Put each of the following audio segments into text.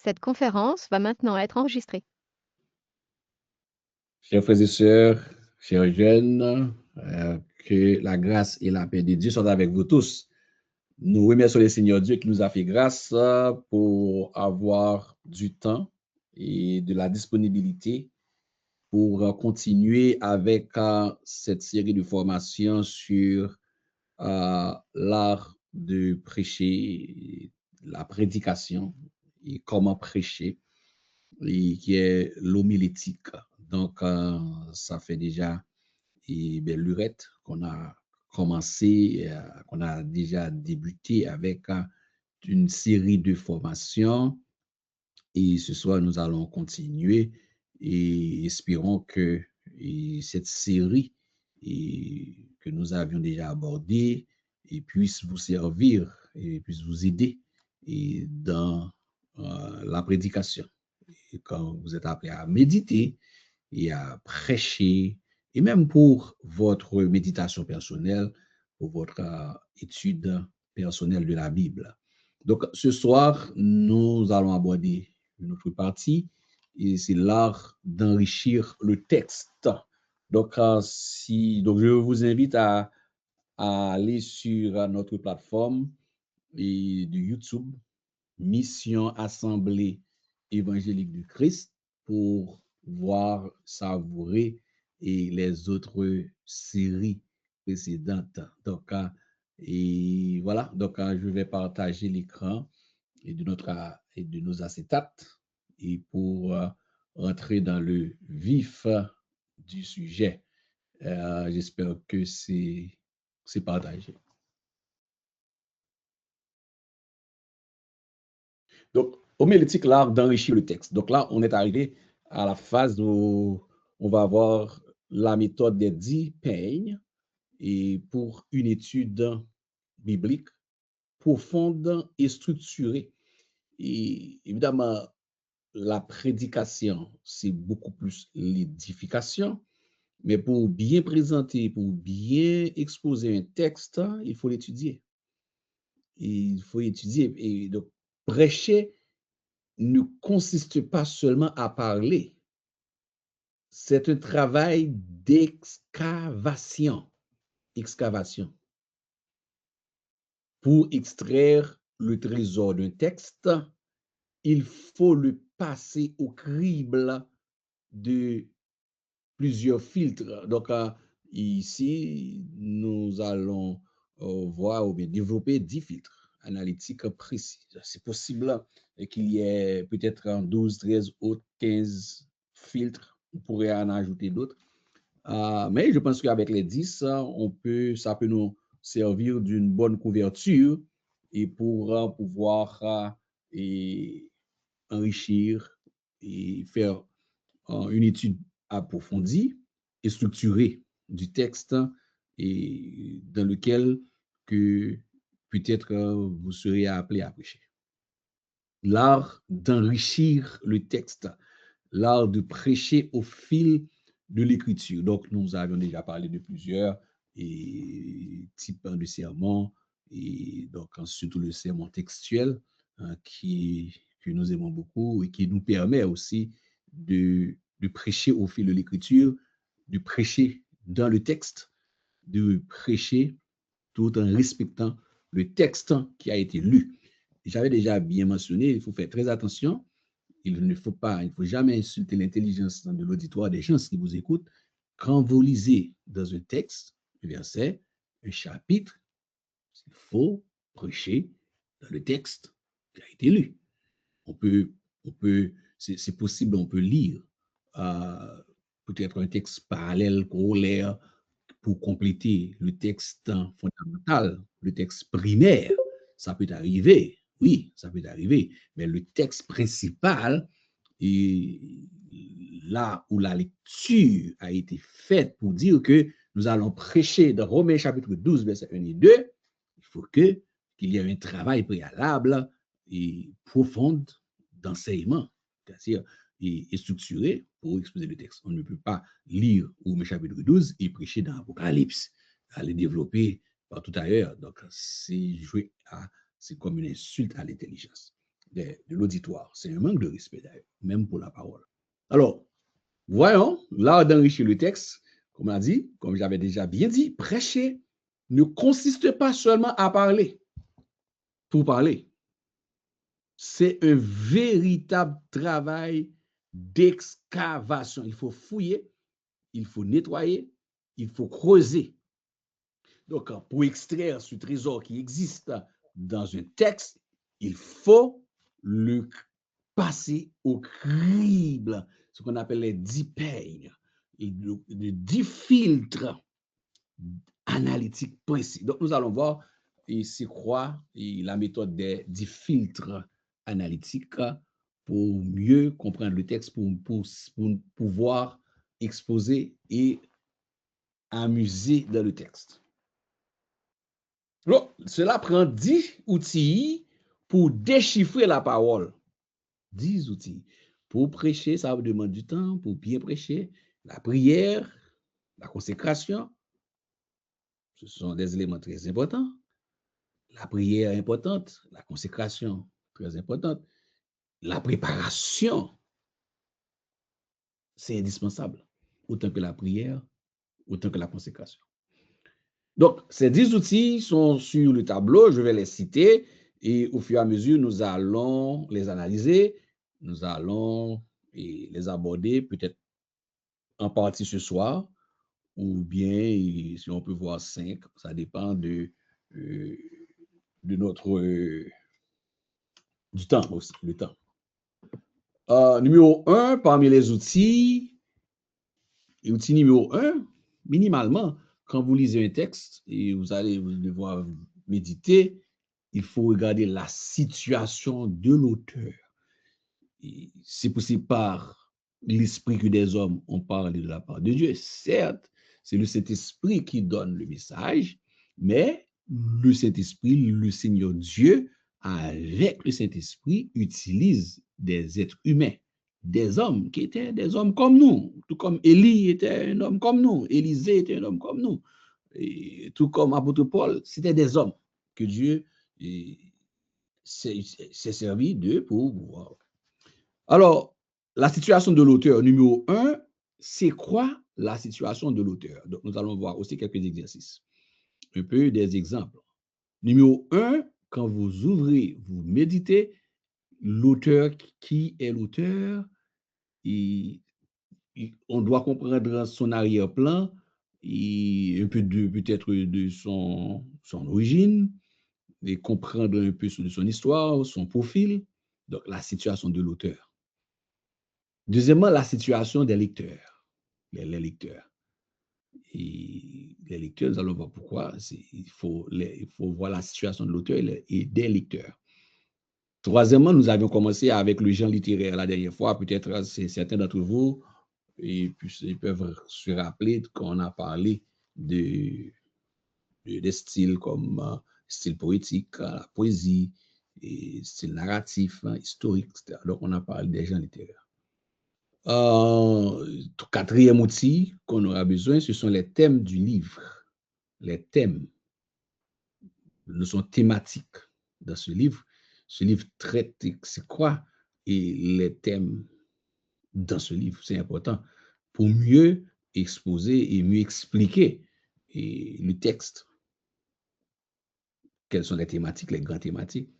Cette conférence va maintenant être enregistrée. Chers frères et sœurs, chers jeunes, que la grâce et la paix de Dieu soient avec vous tous. Nous remercions le Seigneur Dieu qui nous a fait grâce pour avoir du temps et de la disponibilité pour continuer avec cette série de formations sur l'art de prêcher, la prédication et comment prêcher, et qui est l'homilétique. Donc, ça fait déjà belle lurette qu'on a commencé, qu'on a déjà débuté avec une série de formations. Et ce soir, nous allons continuer et espérons que cette série que nous avions déjà abordée puisse vous servir et puisse vous aider dans la prédication. Et quand vous êtes appelé à méditer et à prêcher, et même pour votre méditation personnelle, pour votre étude personnelle de la Bible. Donc, ce soir, nous allons aborder une autre partie, et c'est l'art d'enrichir le texte. Donc, donc je vous invite à aller sur notre plateforme de YouTube, Mission Assemblée évangélique du Christ, pour voir, savourer et les autres séries précédentes. Donc, et voilà, donc je vais partager l'écran et de nos acétates et pour entrer dans le vif du sujet. J'espère que c'est partagé. Donc, homilétique, l'art d'enrichir le texte. Donc là, on est arrivé à la phase où on va avoir la méthode des 10 peignes et pour une étude biblique profonde et structurée. Et évidemment, la prédication, c'est beaucoup plus l'édification, mais pour bien présenter, pour bien exposer un texte, il faut l'étudier. Il faut étudier. Et donc, prêcher ne consiste pas seulement à parler, c'est un travail d'excavation. Excavation. Pour extraire le trésor d'un texte, il faut le passer au crible de plusieurs filtres. Donc, ici, nous allons voir ou bien développer 10 filtres analytiques précis. C'est possible qu'il y ait peut-être 12, 13 autres, 15 filtres. On pourrait en ajouter d'autres. Mais je pense qu'avec les 10, ça peut nous servir d'une bonne couverture et pour pouvoir enrichir et faire une étude approfondie et structurée du texte et dans lequel que peut-être vous serez appelé à prêcher. L'art d'enrichir le texte, l'art de prêcher au fil de l'écriture. Donc, nous avions déjà parlé de plusieurs types de sermons, et donc surtout le sermon textuel que nous aimons beaucoup et qui nous permet aussi de prêcher au fil de l'écriture, de prêcher dans le texte, de prêcher tout en respectant le texte qui a été lu. J'avais déjà bien mentionné, il faut faire très attention. Il ne faut jamais insulter l'intelligence de l'auditoire des gens qui vous écoutent. Quand vous lisez dans un texte, un verset, un chapitre, il faut prêcher dans le texte qui a été lu. C'est possible, on peut lire peut-être un texte parallèle, corollaire, pour compléter le texte fondamental, le texte primaire. Ça peut arriver, oui, ça peut arriver, mais le texte principal, et là où la lecture a été faite pour dire que nous allons prêcher dans Romains chapitre 12, verset 1 et 2, il faut qu'il y ait un travail préalable et profond d'enseignement, c'est-à-dire et structuré pour exposer le texte. On ne peut pas lire Romains chapitre 12 et prêcher dans l'Apocalypse, aller développer partout ailleurs. Donc, c'est comme une insulte à l'intelligence. de l'auditoire. C'est un manque de respect d'ailleurs, même pour la parole. Alors, voyons, l'art d'enrichir le texte, comme on a dit, comme j'avais déjà bien dit, prêcher ne consiste pas seulement à parler pour parler. C'est un véritable travail d'excavation. Il faut fouiller, il faut nettoyer, il faut creuser. Donc, pour extraire ce trésor qui existe dans un texte, il faut le passer au crible, ce qu'on appelle les 10 peignes, les 10 filtres analytiques précis. Donc, nous allons voir c'est quoi la méthode des 10 filtres analytiques pour mieux comprendre le texte, pour pouvoir exposer et amuser dans le texte. Donc, cela prend 10 outils pour déchiffrer la parole. 10 outils. Pour prêcher, ça vous demande du temps pour bien prêcher. La prière, la consécration, ce sont des éléments très importants. La prière importante, la consécration très importante. La préparation, c'est indispensable, autant que la prière, autant que la consécration. Donc, ces 10 outils sont sur le tableau, je vais les citer et au fur et à mesure, nous allons les analyser, nous allons les aborder peut-être en partie ce soir ou bien, si on peut voir 5, ça dépend de notre du temps aussi, le temps. Numéro 1, parmi les outils, outil numéro 1, minimalement, quand vous lisez un texte et vous allez devoir méditer, il faut regarder la situation de l'auteur. C'est possible par l'esprit que des hommes ont parlé de la part de Dieu. Certes, c'est le Saint-Esprit qui donne le message, mais le Saint-Esprit, le Seigneur Dieu, avec le Saint-Esprit, utilise des êtres humains, des hommes qui étaient des hommes comme nous, tout comme Élie était un homme comme nous, Élisée était un homme comme nous, et tout comme apôtre Paul, c'était des hommes que Dieu s'est servi d'eux pour voir. Alors, la situation de l'auteur numéro 1, c'est quoi la situation de l'auteur? Donc, nous allons voir aussi quelques exercices, un peu des exemples. Numéro 1, quand vous ouvrez, vous méditez, l'auteur, qui est l'auteur? On doit comprendre son arrière-plan, un peu peut-être de son origine, et comprendre un peu de son histoire, son profil, donc la situation de l'auteur. Deuxièmement, la situation des lecteurs, les lecteurs. Et les lecteurs, nous allons voir pourquoi. Il faut voir la situation de l'auteur et des lecteurs. Troisièmement, nous avions commencé avec le genre littéraire la dernière fois. Peut-être certains d'entre vous ils peuvent se rappeler qu'on a parlé des styles comme style poétique, la poésie, et style narratif, historique, etc. Donc, on a parlé des genres littéraires. Quatrième outil qu'on aura besoin, ce sont les thèmes du livre. Les thèmes, nous sont thématiques dans ce livre. Ce livre traite, c'est quoi? Et les thèmes dans ce livre, c'est important pour mieux exposer et mieux expliquer le texte. Quelles sont les thématiques, les grandes thématiques?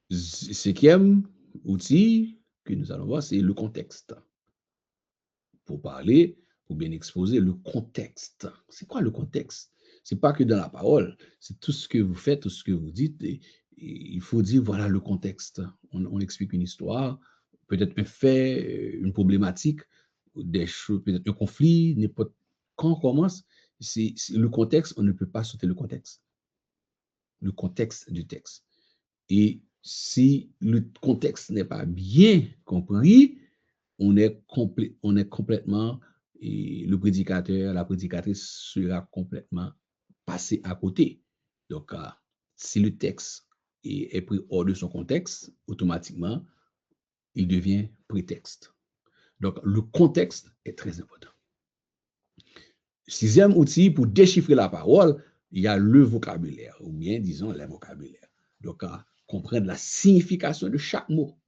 Cinquième outil que nous allons voir, c'est le contexte. Pour parler, pour bien exposer le contexte. C'est quoi le contexte? C'est pas que dans la parole, c'est tout ce que vous faites, tout ce que vous dites. Et il faut dire, voilà le contexte. On explique une histoire, peut-être un fait, une problématique, des choses, peut-être un conflit, n'importe. Quand on commence, c'est le contexte, on ne peut pas sauter le contexte. Le contexte du texte. Et si le contexte n'est pas bien compris, on est complètement, et le prédicateur, la prédicatrice sera complètement passé à côté. Donc, si le texte est pris hors de son contexte, automatiquement, il devient prétexte. Donc, le contexte est très important. Sixième outil pour déchiffrer la parole, il y a le vocabulaire, ou bien disons les vocabulaires. Donc, comprendre la signification de chaque mot.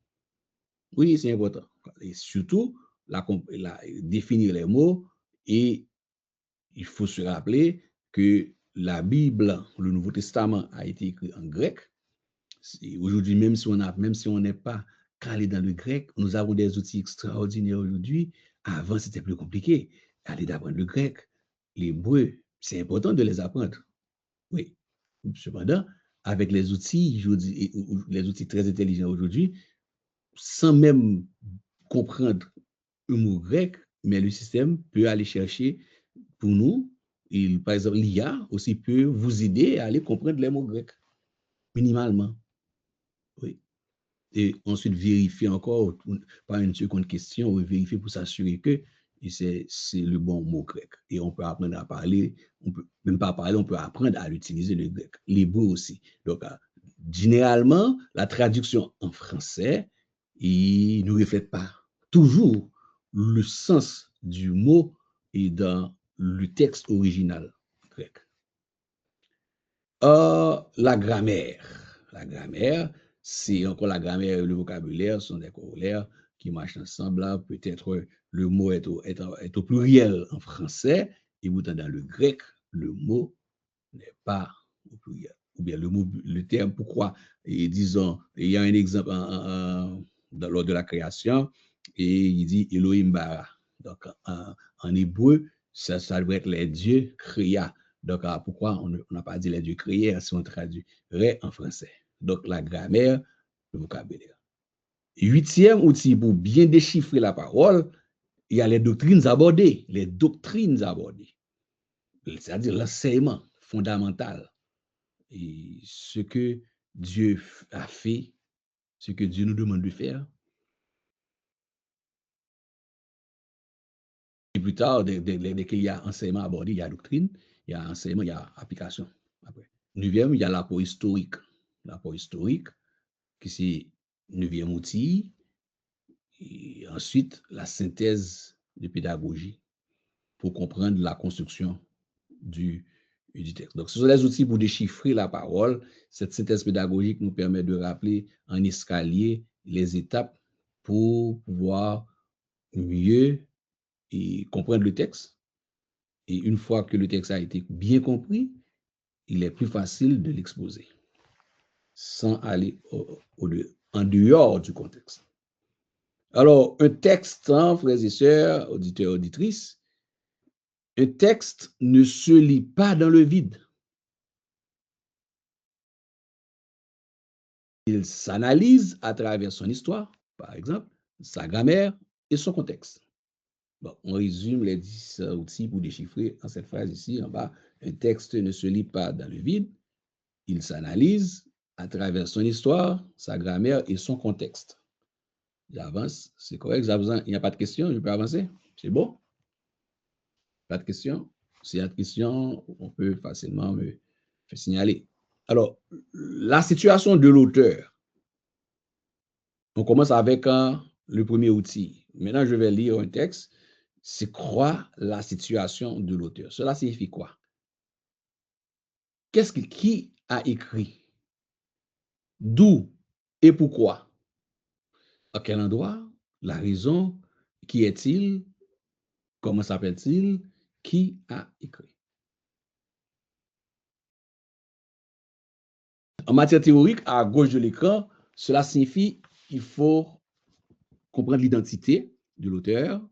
Oui, c'est important. Et surtout, définir les mots, et il faut se rappeler que la Bible, le Nouveau Testament, a été écrit en grec. Aujourd'hui, même si on n'est pas calé dans le grec, nous avons des outils extraordinaires aujourd'hui. Avant, c'était plus compliqué. Aller d'apprendre le grec, l'hébreu, c'est important de les apprendre. Oui. Cependant, avec les outils très intelligents aujourd'hui, sans même comprendre un mot grec, mais le système peut aller chercher pour nous. Par exemple, l'IA aussi peut vous aider à aller comprendre les mots grecs, minimalement. Oui. Et ensuite, vérifier encore par une seconde question, ou vérifier pour s'assurer que c'est le bon mot grec. Et on peut apprendre à parler, on peut même pas parler, on peut apprendre à l'utiliser le grec. L'hébreu aussi. Donc, généralement, la traduction en français, il ne reflète pas toujours le sens du mot et dans le texte original grec. La grammaire. La grammaire, c'est encore la grammaire et le vocabulaire sont des corollaires qui marchent ensemble. Peut-être le mot est au pluriel en français, et pourtant dans le grec, le mot n'est pas au pluriel. Ou bien le terme pourquoi, et disons, il y a un exemple lors de la création, et il dit Elohim bara. Donc, en hébreu, ça doit être les dieux créa. Donc, pourquoi on n'a pas dit les dieux créés si on traduirait en français? Donc, la grammaire, le vocabulaire. 8e outil pour bien déchiffrer la parole, il y a les doctrines abordées. Les doctrines abordées. C'est-à-dire l'enseignement fondamental. Et ce que Dieu a fait, ce que Dieu nous demande de faire. Et plus tard, dès qu'il y a enseignement abordé, il y a doctrine, il y a enseignement, il y a application. Après. 9e, il y a l'apport historique. L'apport historique, qui c'est 9e outil. Et ensuite, la synthèse de pédagogie pour comprendre la construction du texte. Donc, ce sont les outils pour déchiffrer la parole. Cette synthèse pédagogique nous permet de rappeler en escalier les étapes pour pouvoir mieux comprendre le texte. Et une fois que le texte a été bien compris, il est plus facile de l'exposer sans aller en dehors du contexte. Alors, un texte, frères et sœurs, auditeurs, auditrices, un texte ne se lit pas dans le vide. Il s'analyse à travers son histoire, par exemple, sa grammaire et son contexte. Bon, on résume les 10 outils pour déchiffrer en cette phrase ici en bas. Un texte ne se lit pas dans le vide. Il s'analyse à travers son histoire, sa grammaire et son contexte. J'avance, c'est correct, il n'y a pas de questions, je peux avancer? C'est bon? Pas de questions? S'il y a de questions, on peut facilement me signaler. Alors, la situation de l'auteur. On commence avec le premier outil. Maintenant, je vais lire un texte. C'est quoi la situation de l'auteur? Cela signifie quoi? Qui a écrit? D'où et pourquoi? À quel endroit? La raison? Qui est-il? Comment s'appelle-t-il? Qui a écrit? En matière théorique, à gauche de l'écran, cela signifie qu'il faut comprendre l'identité de l'auteur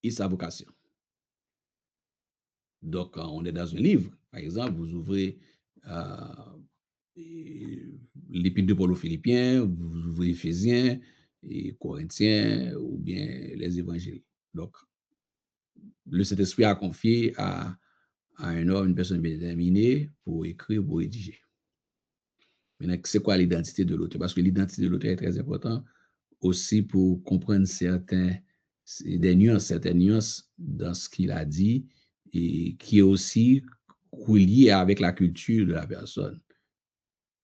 et sa vocation. Donc, on est dans un livre. Par exemple, vous ouvrez l'Épître de Paul aux Philippiens, vous ouvrez Éphésiens et Corinthiens ou bien les évangiles. Donc, le Saint-Esprit a confié à un homme, une personne bien déterminée pour écrire, pour rédiger. Maintenant, c'est quoi l'identité de l'auteur? Parce que l'identité de l'auteur est très importante aussi pour comprendre certaines nuances dans ce qu'il a dit et qui est aussi relié avec la culture de la personne,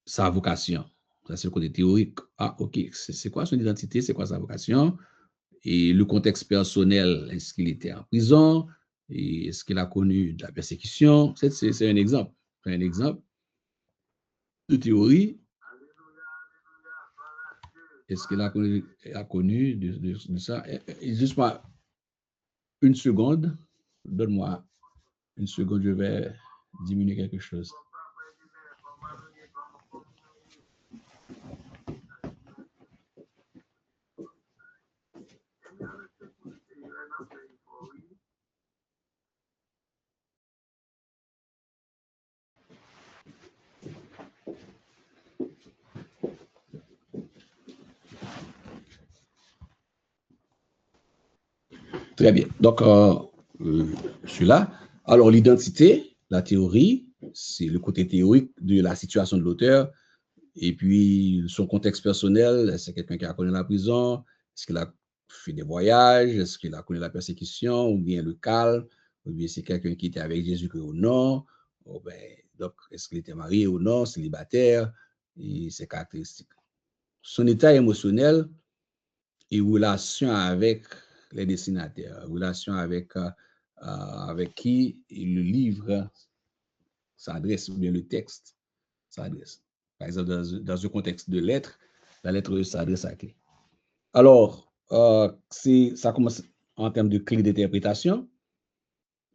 sa vocation. Ça, c'est le côté théorique. Ah, OK, c'est quoi son identité? C'est quoi sa vocation? Et le contexte personnel, est-ce qu'il était en prison? Et est-ce qu'il a connu de la persécution? C'est un exemple. Un exemple de théorie. Est-ce qu'il a connu de ça? Juste moi, une seconde. Donne-moi une seconde, je vais diminuer quelque chose. Très bien. Donc, je suis là. Alors, l'identité, la théorie, c'est le côté théorique de la situation de l'auteur. Et puis, son contexte personnel, c'est quelqu'un qui a connu la prison, est-ce qu'il a fait des voyages, est-ce qu'il a connu la persécution, ou bien le calme, ou bien c'est quelqu'un qui était avec Jésus-Christ ou non. Oh ben, donc, est-ce qu'il était marié ou non, célibataire, et ses caractéristiques. Son état émotionnel et relation avec les destinataires, relation avec qui le livre s'adresse, ou bien le texte s'adresse. Par exemple, dans un contexte de lettre, la lettre s'adresse à qui? Alors, ça commence en termes de clé d'interprétation.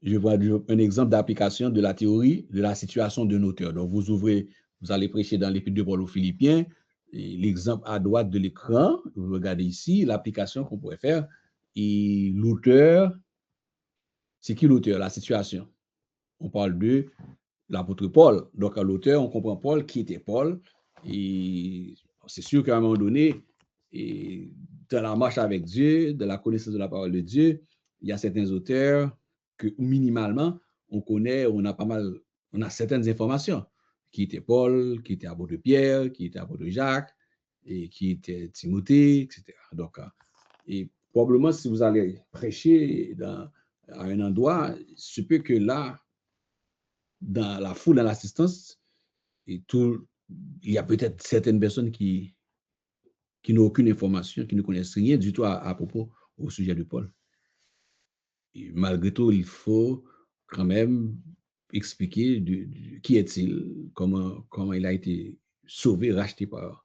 Je vois un exemple d'application de la théorie de la situation d'un auteur. Donc, vous ouvrez, vous allez prêcher dans l'Épître de Paul aux Philippiens. L'exemple à droite de l'écran, vous regardez ici l'application qu'on pourrait faire. Et l'auteur, c'est qui l'auteur? La situation. On parle de l'apôtre Paul. Donc, à l'auteur, on comprend Paul, qui était Paul. Et c'est sûr qu'à un moment donné, et dans la marche avec Dieu, dans la connaissance de la parole de Dieu, il y a certains auteurs que minimalement, on connaît, on a certaines informations. Qui était Paul, qui était apôtre Pierre, qui était apôtre Jacques, et qui était Timothée, etc. Donc, et probablement, si vous allez prêcher à un endroit, ce peut que là, dans la foule, dans l'assistance, et tout, il y a peut-être certaines personnes qui n'ont aucune information, qui ne connaissent rien du tout à propos au sujet de Paul. Et malgré tout, il faut quand même expliquer qui est-il, comment il a été sauvé, racheté par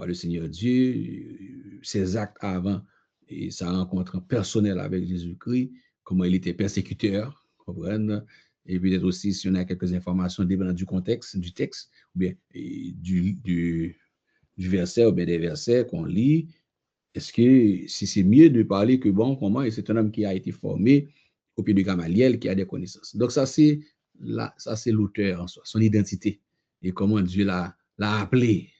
le Seigneur Dieu, ses actes avant et sa rencontre personnelle avec Jésus-Christ, comment il était persécuteur, comprendre, et peut-être aussi si on a quelques informations dépendant du contexte, du texte, ou bien du verset ou bien des versets qu'on lit. Est-ce que si c'est mieux de parler que bon, comment c'est un homme qui a été formé au pied de Gamaliel, qui a des connaissances. Donc ça c'est l'auteur en soi, son identité et comment Dieu l'a appelé.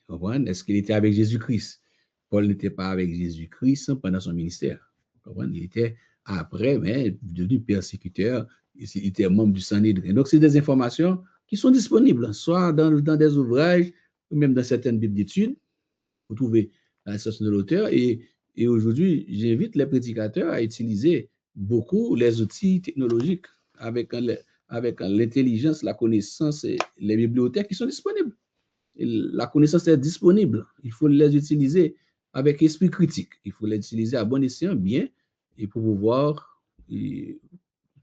Est-ce qu'il était avec Jésus-Christ? Paul n'était pas avec Jésus-Christ pendant son ministère. Il était après, mais devenu persécuteur. Il était membre du Sanhédrin. Donc c'est des informations qui sont disponibles, soit dans des ouvrages ou même dans certaines bibles d'études. Vous trouvez la citation de l'auteur. Et aujourd'hui, j'invite les prédicateurs à utiliser beaucoup les outils technologiques avec l'intelligence, la connaissance et les bibliothèques qui sont disponibles. Et la connaissance est disponible. Il faut les utiliser avec esprit critique. Il faut les utiliser à bon escient, bien, et pour pouvoir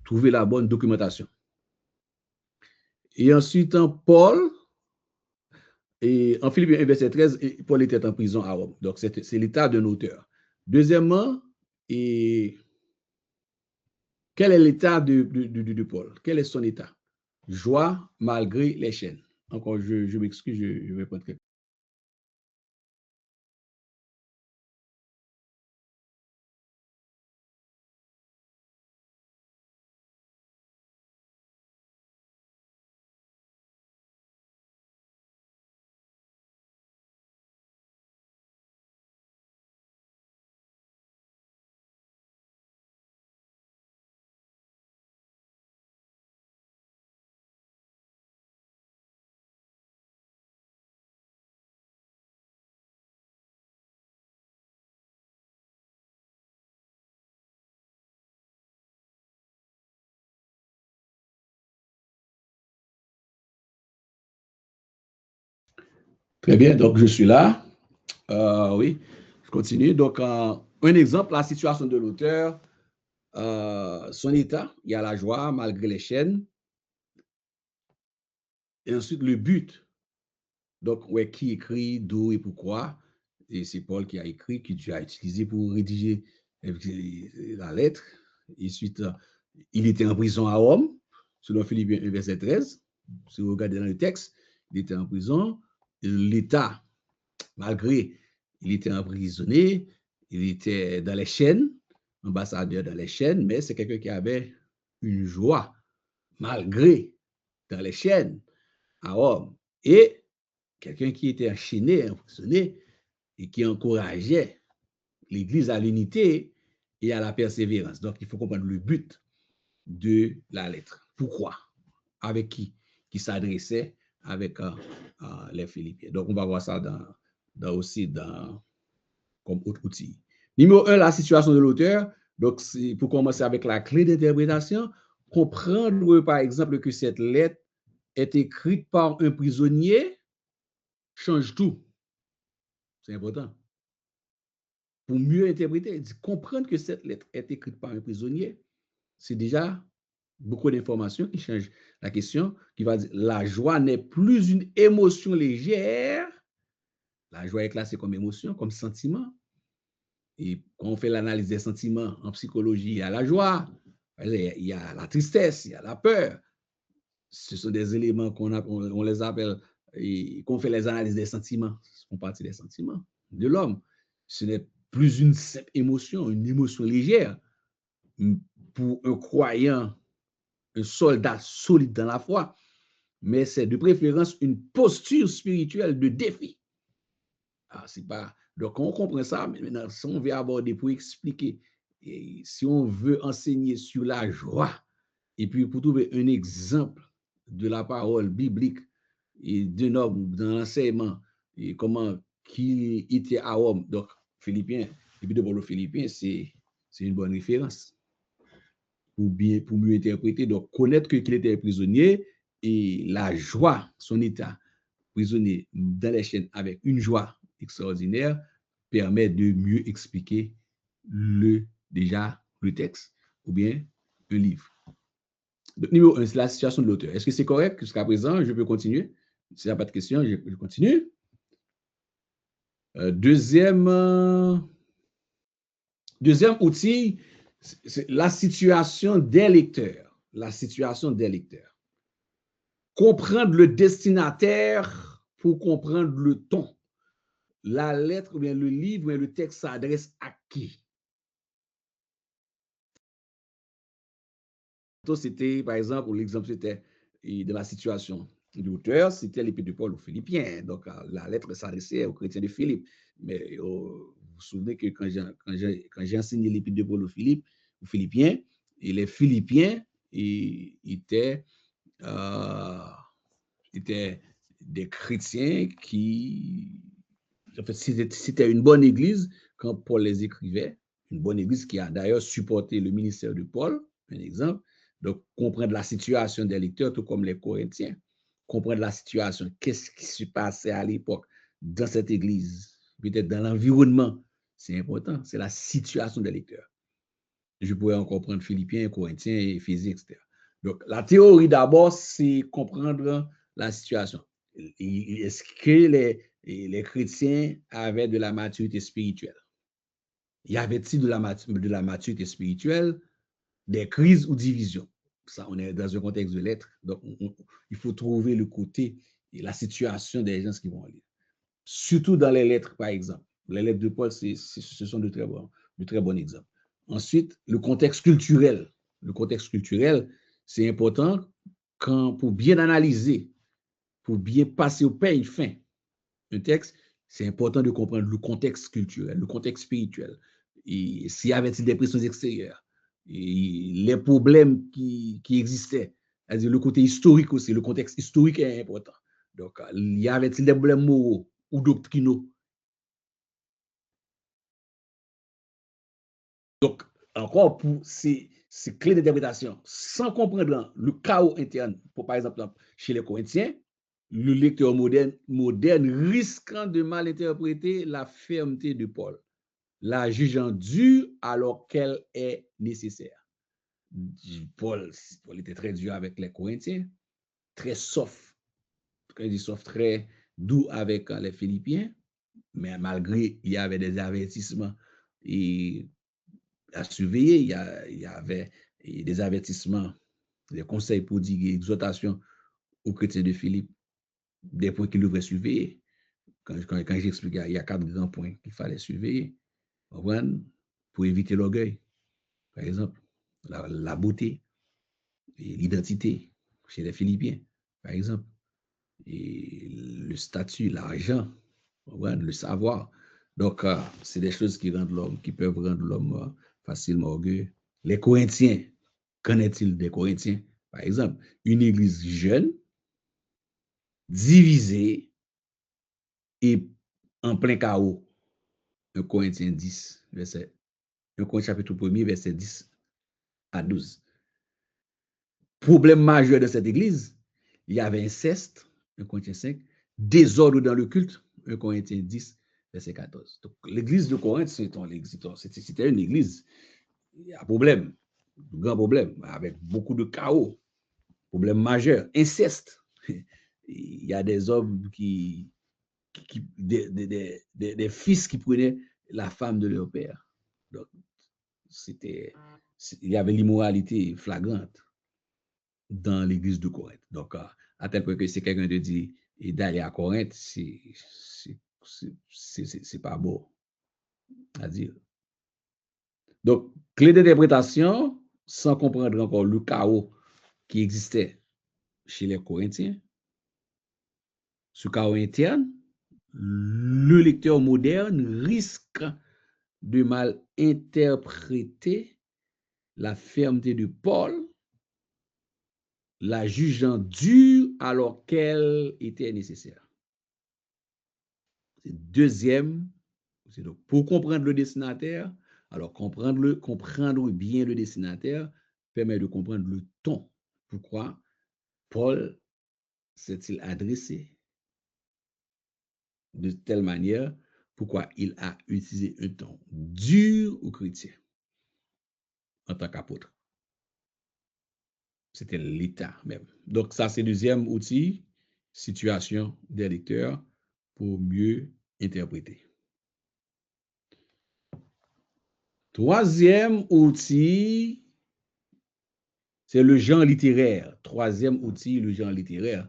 trouver la bonne documentation. Et ensuite, Paul, et en Philippiens 1, verset 13, Paul était en prison à Rome. Donc, c'est l'état d'un auteur. Deuxièmement, quel est l'état de Paul? Quel est son état? Joie malgré les chaînes. Encore, je m'excuse, je vais prendre quelque chose. Très bien, donc je suis là. Oui, je continue. Donc, un exemple, la situation de l'auteur, son état, il y a la joie malgré les chaînes. Et ensuite, le but. Donc, ouais, qui écrit, d'où et pourquoi. Et c'est Paul qui a écrit, que Dieu a utilisé pour rédiger la lettre. Et ensuite, il était en prison à Rome, selon Philippiens 1, verset 13. Si vous regardez dans le texte, il était en prison. L'État, malgré, il était emprisonné, il était dans les chaînes, ambassadeur dans les chaînes, mais c'est quelqu'un qui avait une joie, malgré dans les chaînes à Rome. Et quelqu'un qui était enchaîné, emprisonné, et qui encourageait l'Église à l'unité et à la persévérance. Donc, il faut comprendre le but de la lettre. Pourquoi? Avec qui? Qui s'adressait avec les Philippiens. Donc, on va voir ça aussi comme autre outil. Numéro 1, la situation de l'auteur. Donc, pour commencer avec la clé d'interprétation, comprendre, par exemple, que cette lettre est écrite par un prisonnier change tout. C'est important. Pour mieux interpréter, comprendre que cette lettre est écrite par un prisonnier, c'est déjà beaucoup d'informations qui changent la question, qui va dire la joie n'est plus une émotion légère. La joie est classée comme émotion, comme sentiment. Et quand on fait l'analyse des sentiments en psychologie, il y a la joie, il y a la tristesse, il y a la peur. Ce sont des éléments on les appelle, qu'on fait les analyses des sentiments, ce font partie des sentiments de l'homme. Ce n'est plus une simple émotion, une émotion légère. Pour un croyant, un soldat solide dans la foi, mais c'est de préférence une posture spirituelle de défi. Ah, c'est pas... Donc, on comprend ça, mais maintenant, si on veut aborder pour expliquer, et si on veut enseigner sur la joie, et puis pour trouver un exemple de la parole biblique et d'un homme dans l'enseignement, et comment qu'il était à Rome, donc Philippiens, et puis de Paul aux Philippiens, c'est une bonne référence pour mieux interpréter. Donc, connaître qu'il était prisonnier et la joie, son état prisonnier dans les chaînes avec une joie extraordinaire permet de mieux expliquer le texte ou bien le livre. Donc, numéro 1, c'est la situation de l'auteur. Est-ce que c'est correct jusqu'à présent? Je peux continuer. S'il n'y a pas de questions, je continue. Deuxième outil, c'est la situation des lecteurs. La situation des lecteurs. Comprendre le destinataire pour comprendre le ton. La lettre, ou bien le livre, ou bien le texte s'adresse à qui? C'était, par exemple, l'exemple, c'était de la situation de l'auteur, c'était l'épître de Paul aux Philippiens. Donc, la lettre s'adressait aux chrétiens de Philippe. Mais vous vous souvenez que quand j'ai enseigné l'épître de Paul aux Philippiens, et les Philippiens étaient des chrétiens qui... En fait, c'était une bonne église quand Paul les écrivait, une bonne église qui a d'ailleurs supporté le ministère de Paul, un exemple. Donc, comprendre la situation des lecteurs, tout comme les Corinthiens, comprendre la situation, qu'est-ce qui se passait à l'époque dans cette église, peut-être dans l'environnement, c'est important, c'est la situation des lecteurs. Je pourrais en comprendre Philippiens, Corinthiens, Éphésiens, etc. Donc, la théorie d'abord, c'est comprendre la situation. Est-ce que les chrétiens avaient de la maturité spirituelle? Y avait-il de la maturité spirituelle, des crises ou divisions? Ça, on est dans un contexte de lettres, donc il faut trouver le côté et la situation des gens qui vont lire. Surtout dans les lettres, par exemple. Les lettres de Paul, ce sont de très bons exemples. Ensuite, le contexte culturel. Le contexte culturel, c'est important pour bien analyser, pour bien passer au peigne fin un texte, c'est important de comprendre le contexte culturel, le contexte spirituel. Et s'il y avait des pressions extérieures, et les problèmes qui existaient, c'est-à-dire le côté historique aussi, le contexte historique est important. Donc, il y avait-il des problèmes moraux ou doctrinaux? Donc, encore pour ces clés d'interprétation, sans comprendre le chaos interne, pour, par exemple, chez les Corinthiens, le lecteur moderne risquant de mal interpréter la fermeté de Paul, la jugeant dure alors qu'elle est nécessaire. Paul était très dur avec les Corinthiens, très soft, quand il dit soft, très doux avec les Philippiens, mais malgré, il y avait des avertissements et à surveiller, il y avait des avertissements, des conseils prodigués, exhortations aux chrétiens de Philippe, des points qu'ils devraient surveiller. Quand j'explique, il y a 4 grands points qu'il fallait surveiller pour éviter l'orgueil. Par exemple, la beauté et l'identité chez les Philippiens, par exemple, et le statut, l'argent, le savoir. Donc, c'est des choses qui rendent l'homme, qui peuvent rendre l'homme facilement orgueilleux. Les Corinthiens, qu'en est-il des Corinthiens? Par exemple, une église jeune, divisée et en plein chaos. 1 Corinthiens 10, verset 1 Corinthiens chapitre 1er, verset 10 à 12. Problème majeur de cette église, il y avait inceste, 1 Corinthiens 5, désordre dans le culte, 1 Corinthiens 10, verset 14. Donc, l'église de Corinthe, c'était une église, il y a un problème, un grand problème, avec beaucoup de chaos, problème majeur, inceste. Il y a des hommes des fils qui prenaient la femme de leur père. Donc, il y avait l'immoralité flagrante dans l'église de Corinthe. Donc, à tel point que si quelqu'un te dit d'aller à Corinthe, c'est pas bon à dire. Donc, clé d'interprétation, sans comprendre encore le chaos qui existait chez les Corinthiens, ce chaos interne, le lecteur moderne risque de mal interpréter la fermeté de Paul, la jugeant dure alors qu'elle était nécessaire. Deuxième, c'est donc pour comprendre le destinataire, alors comprendre bien le destinataire permet de comprendre le ton. Pourquoi Paul s'est-il adressé de telle manière? Pourquoi il a utilisé un ton dur aux chrétiens en tant qu'apôtre? C'était l'état même. Donc, ça, c'est le deuxième outil, situation des lecteurs, pour mieux interpréter. Troisième outil, c'est le genre littéraire. Troisième outil, le genre littéraire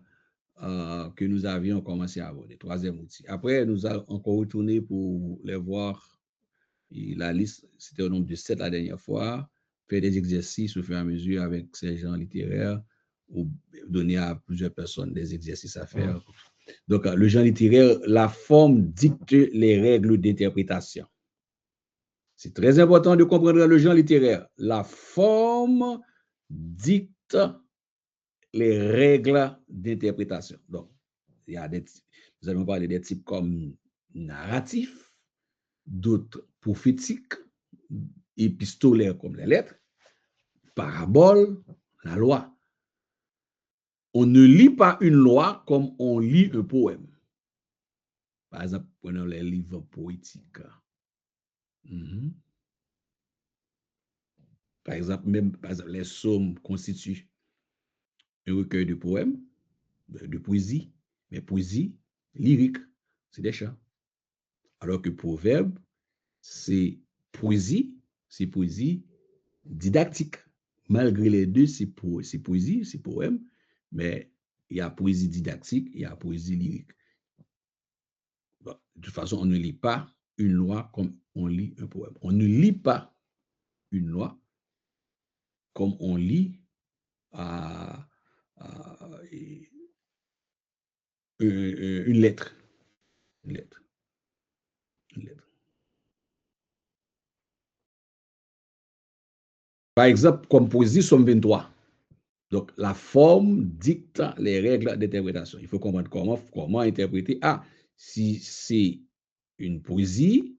que nous avions commencé à aborder. Troisième outil. Après, nous allons encore retourner pour les voir. Et la liste, c'était au nombre de 7 la dernière fois. Faire des exercices au fur et à mesure avec ces genres littéraires ou donner à plusieurs personnes des exercices à faire. Donc, le genre littéraire, la forme dicte les règles d'interprétation. C'est très important de comprendre le genre littéraire. La forme dicte les règles d'interprétation. Donc, nous allons parler des types comme narratif, d'autres prophétiques, épistolaires comme les lettres, parabole, la loi. On ne lit pas une loi comme on lit un poème. Par exemple, prenons les livres poétiques. Par exemple, les psaumes constituent un recueil de poèmes, de poésie, mais poésie lyrique, c'est des chants. Alors que proverbe, c'est poésie didactique. Malgré les deux, c'est poésie, c'est poème, mais il y a poésie didactique, il y a poésie lyrique. Bon, de toute façon, on ne lit pas une loi comme on lit un poème. On ne lit pas une loi comme on lit une lettre. Une lettre. Une lettre. Par exemple, comme poésie, somme 23. Donc, la forme dicte les règles d'interprétation. Il faut comprendre comment interpréter. Ah, si c'est une poésie,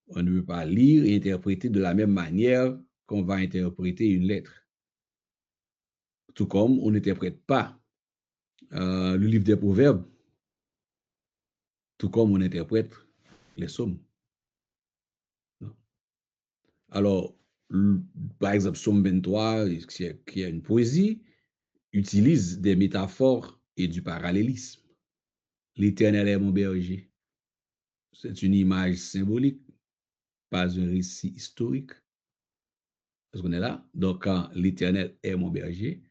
on ne veut pas lire et interpréter de la même manière qu'on va interpréter une lettre. Tout comme on n'interprète pas le livre des Proverbes, tout comme on interprète les psaumes. Alors, par exemple, Psaume 23, qui est une poésie, utilise des métaphores et du parallélisme. L'Éternel est mon berger. c'est une image symbolique, pas un récit historique. Est-ce qu'on est là? Donc, quand l'Éternel est mon berger,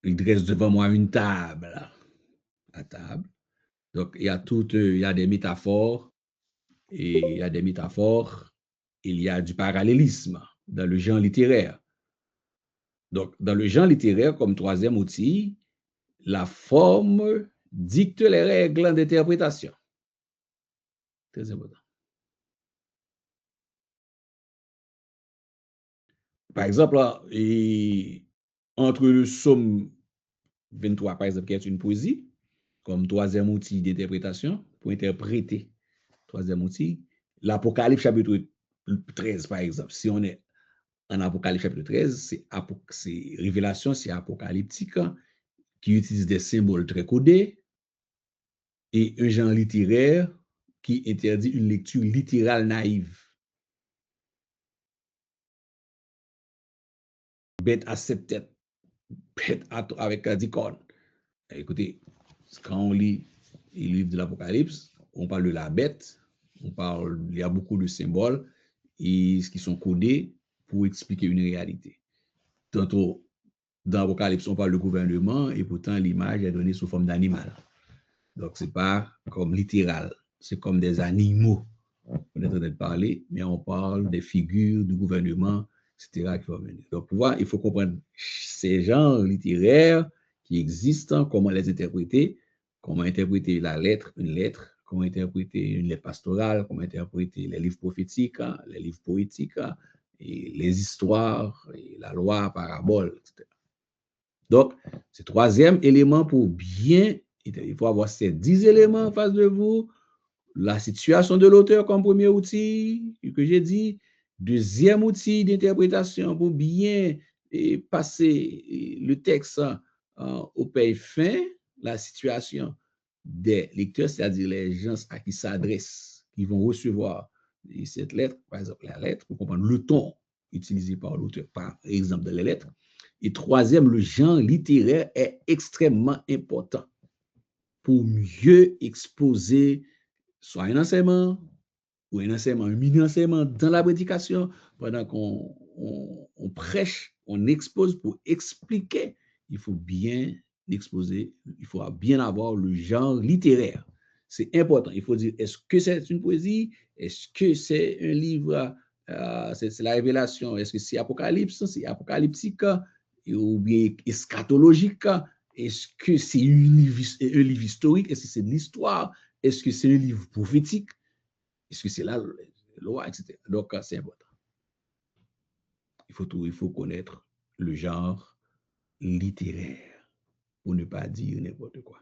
il dresse devant moi une table. La table. Donc, il y a des métaphores, et il y a des métaphores, il y a du parallélisme dans le genre littéraire. Donc, dans le genre littéraire, comme troisième outil, la forme dicte les règles d'interprétation. Très important. Par exemple, là, entre le psaume 23, par exemple, qui est une poésie, comme troisième outil d'interprétation, pour interpréter, troisième outil, l'Apocalypse chapitre 13, par exemple. Si on est en Apocalypse chapitre 13, c'est révélation, c'est apocalyptique, qui utilise des symboles très codés, et un genre littéraire qui interdit une lecture littérale naïve. Bête à 7 têtes, bête avec 10 cornes. Écoutez, quand on lit les livres de l'Apocalypse, on parle de la bête, il y a beaucoup de symboles qui sont codés pour expliquer une réalité. Tantôt, dans l'Apocalypse, on parle de gouvernement et pourtant l'image est donnée sous forme d'animal. Donc, ce n'est pas comme littéral, c'est comme des animaux. On est en train de parler, mais on parle des figures du gouvernement, etc. qui vont venir. Donc, pour voir, il faut comprendre ces genres littéraires qui existent, comment les interpréter, comment interpréter une lettre, comment interpréter une lettre pastorale, comment interpréter les livres prophétiques, les livres poétiques, et les histoires, et la loi, parabole, etc. Donc, c'est troisième élément pour bien, il faut avoir ces 10 éléments en face de vous. La situation de l'auteur comme premier outil que j'ai dit. Deuxième outil d'interprétation pour bien passer le texte au pays fin, la situation des lecteurs, c'est-à-dire les gens à qui s'adressent, qui vont recevoir cette lettre, par exemple la lettre, pour comprendre le ton utilisé par l'auteur, par exemple de la lettre. Et troisième, le genre littéraire est extrêmement important pour mieux exposer soit un enseignement ou un enseignement, un mini-enseignement dans la prédication, pendant qu'on prêche, on expose pour expliquer, il faut bien exposer, il faut bien avoir le genre littéraire. C'est important. Il faut dire, est-ce que c'est une poésie? Est-ce que c'est un livre? C'est la révélation. Est-ce que c'est apocalypse? C'est apocalyptique? Ou bien eschatologique? Est-ce que c'est un livre historique? Est-ce que c'est de l'histoire? Est-ce que c'est un livre prophétique? Est-ce que c'est la loi, etc. Donc, c'est important. Il faut connaître le genre littéraire pour ne pas dire n'importe quoi.